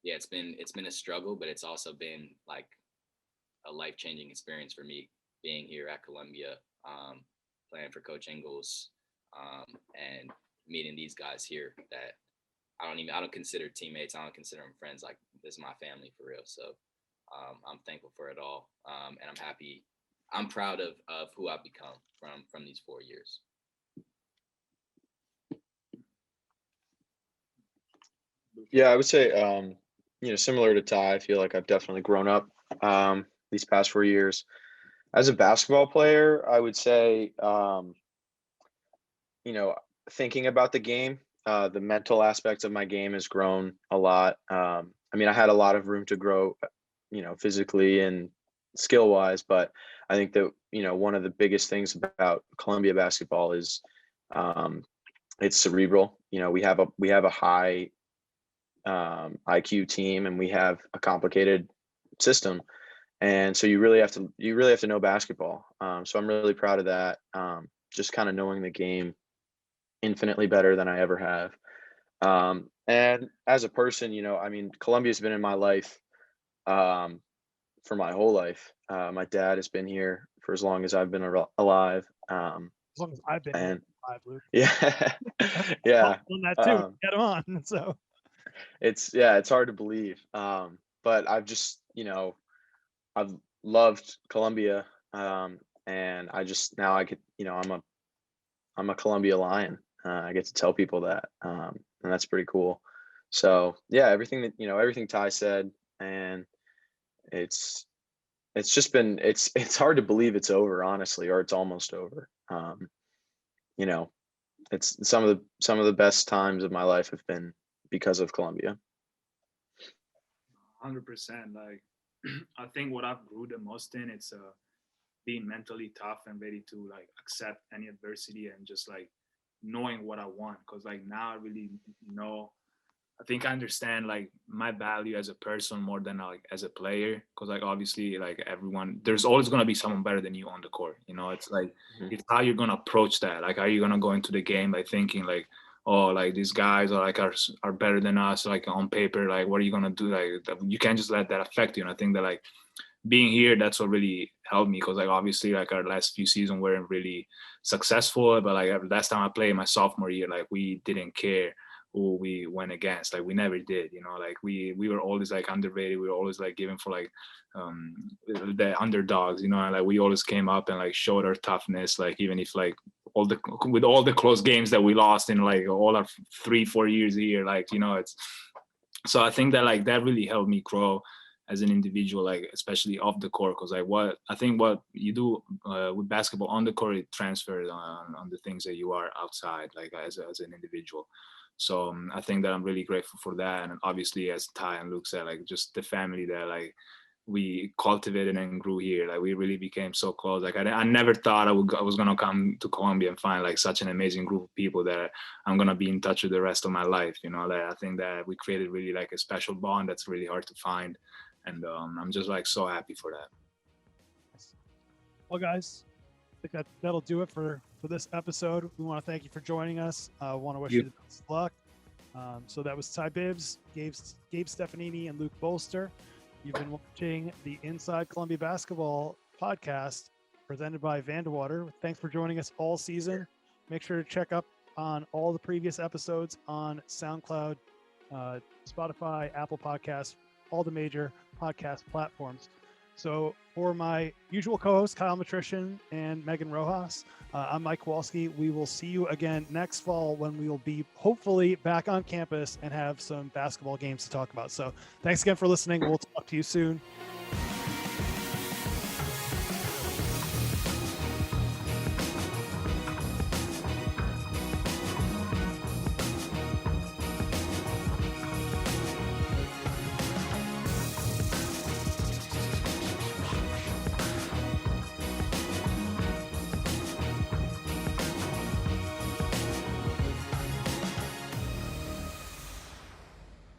yeah, it's been a struggle, but it's also been like a life-changing experience for me being here at Columbia, playing for Coach Ingles, and meeting these guys here that I don't consider teammates. I don't consider them friends. Like, this is my family for real. So I'm thankful for it all. And I'm happy. I'm proud of who I've become from these 4 years. Yeah, I would say, similar to Ty, I feel like I've definitely grown up these past 4 years. As a basketball player, I would say, thinking about the game, the mental aspect of my game has grown a lot. I had a lot of room to grow, physically and skill wise, but I think that, one of the biggest things about Columbia basketball is it's cerebral. We have a high IQ team, and we have a complicated system, and so you really have to know basketball. So I'm really proud of that. Just kind of knowing the game infinitely better than I ever have. And as a person, Columbia's been in my life for my whole life. My dad has been here for as long as I've been alive. As long as I've been alive, Luke. Yeah, yeah. On that too. Get him on. So it's hard to believe. But I've just, I've loved Columbia. And now I get, I'm a Columbia Lion. I get to tell people that, and that's pretty cool. So yeah, everything Ty said, and it's just been, it's hard to believe it's over, honestly, or it's almost over. It's some of the best times of my life have been because of Columbia. 100%. Like, I think what I've grew the most in, it's being mentally tough and ready to like accept any adversity and just like knowing what I want. Cause like now I really know, I think I understand like my value as a person more than like as a player. Cause like obviously like everyone, there's always gonna be someone better than you on the court. It's like, it's how you're gonna approach that. Like, are you gonna go into the game by thinking like, oh, like these guys are like are better than us, like on paper, like what are you gonna do? Like you can't just let that affect you. And I think that like being here, that's what really helped me, because like obviously like our last few seasons weren't really successful, but like last time I played my sophomore year, like we didn't care who we went against. Like we never did, like we were always like underrated. We were always like given for like the underdogs, and like we always came up and like showed our toughness, like even if like with all the close games that we lost in like all our 3-4 years here, like it's, so I think that like that really helped me grow as an individual, like especially off the court, because like what you do with basketball on the court, it transfers on the things that you are outside, like as an individual. So I think that I'm really grateful for that. And obviously, as Ty and Luke said, like just the family that like we cultivated and grew here, like we really became so close. Like I never thought I was gonna come to Columbia and find like such an amazing group of people that I'm gonna be in touch with the rest of my life. Like I think that we created really like a special bond that's really hard to find. And I'm just like so happy for that. Well, guys, I think that'll do it for this episode. We want to thank you for joining us. I want to wish you the best of luck. So that was Tai Bibbs, Gabe Stefanini, and Luke Bolster. You've been watching the Inside Columbia Basketball podcast presented by Vandewater. Thanks for joining us all season. Make sure to check up on all the previous episodes on SoundCloud, Spotify, Apple Podcasts, all the major podcast platforms. So for my usual co-hosts, Kyle Matrician and Megan Rojas, I'm Mike Kowalski. We will see you again next fall when we will be hopefully back on campus and have some basketball games to talk about. So thanks again for listening. We'll talk to you soon.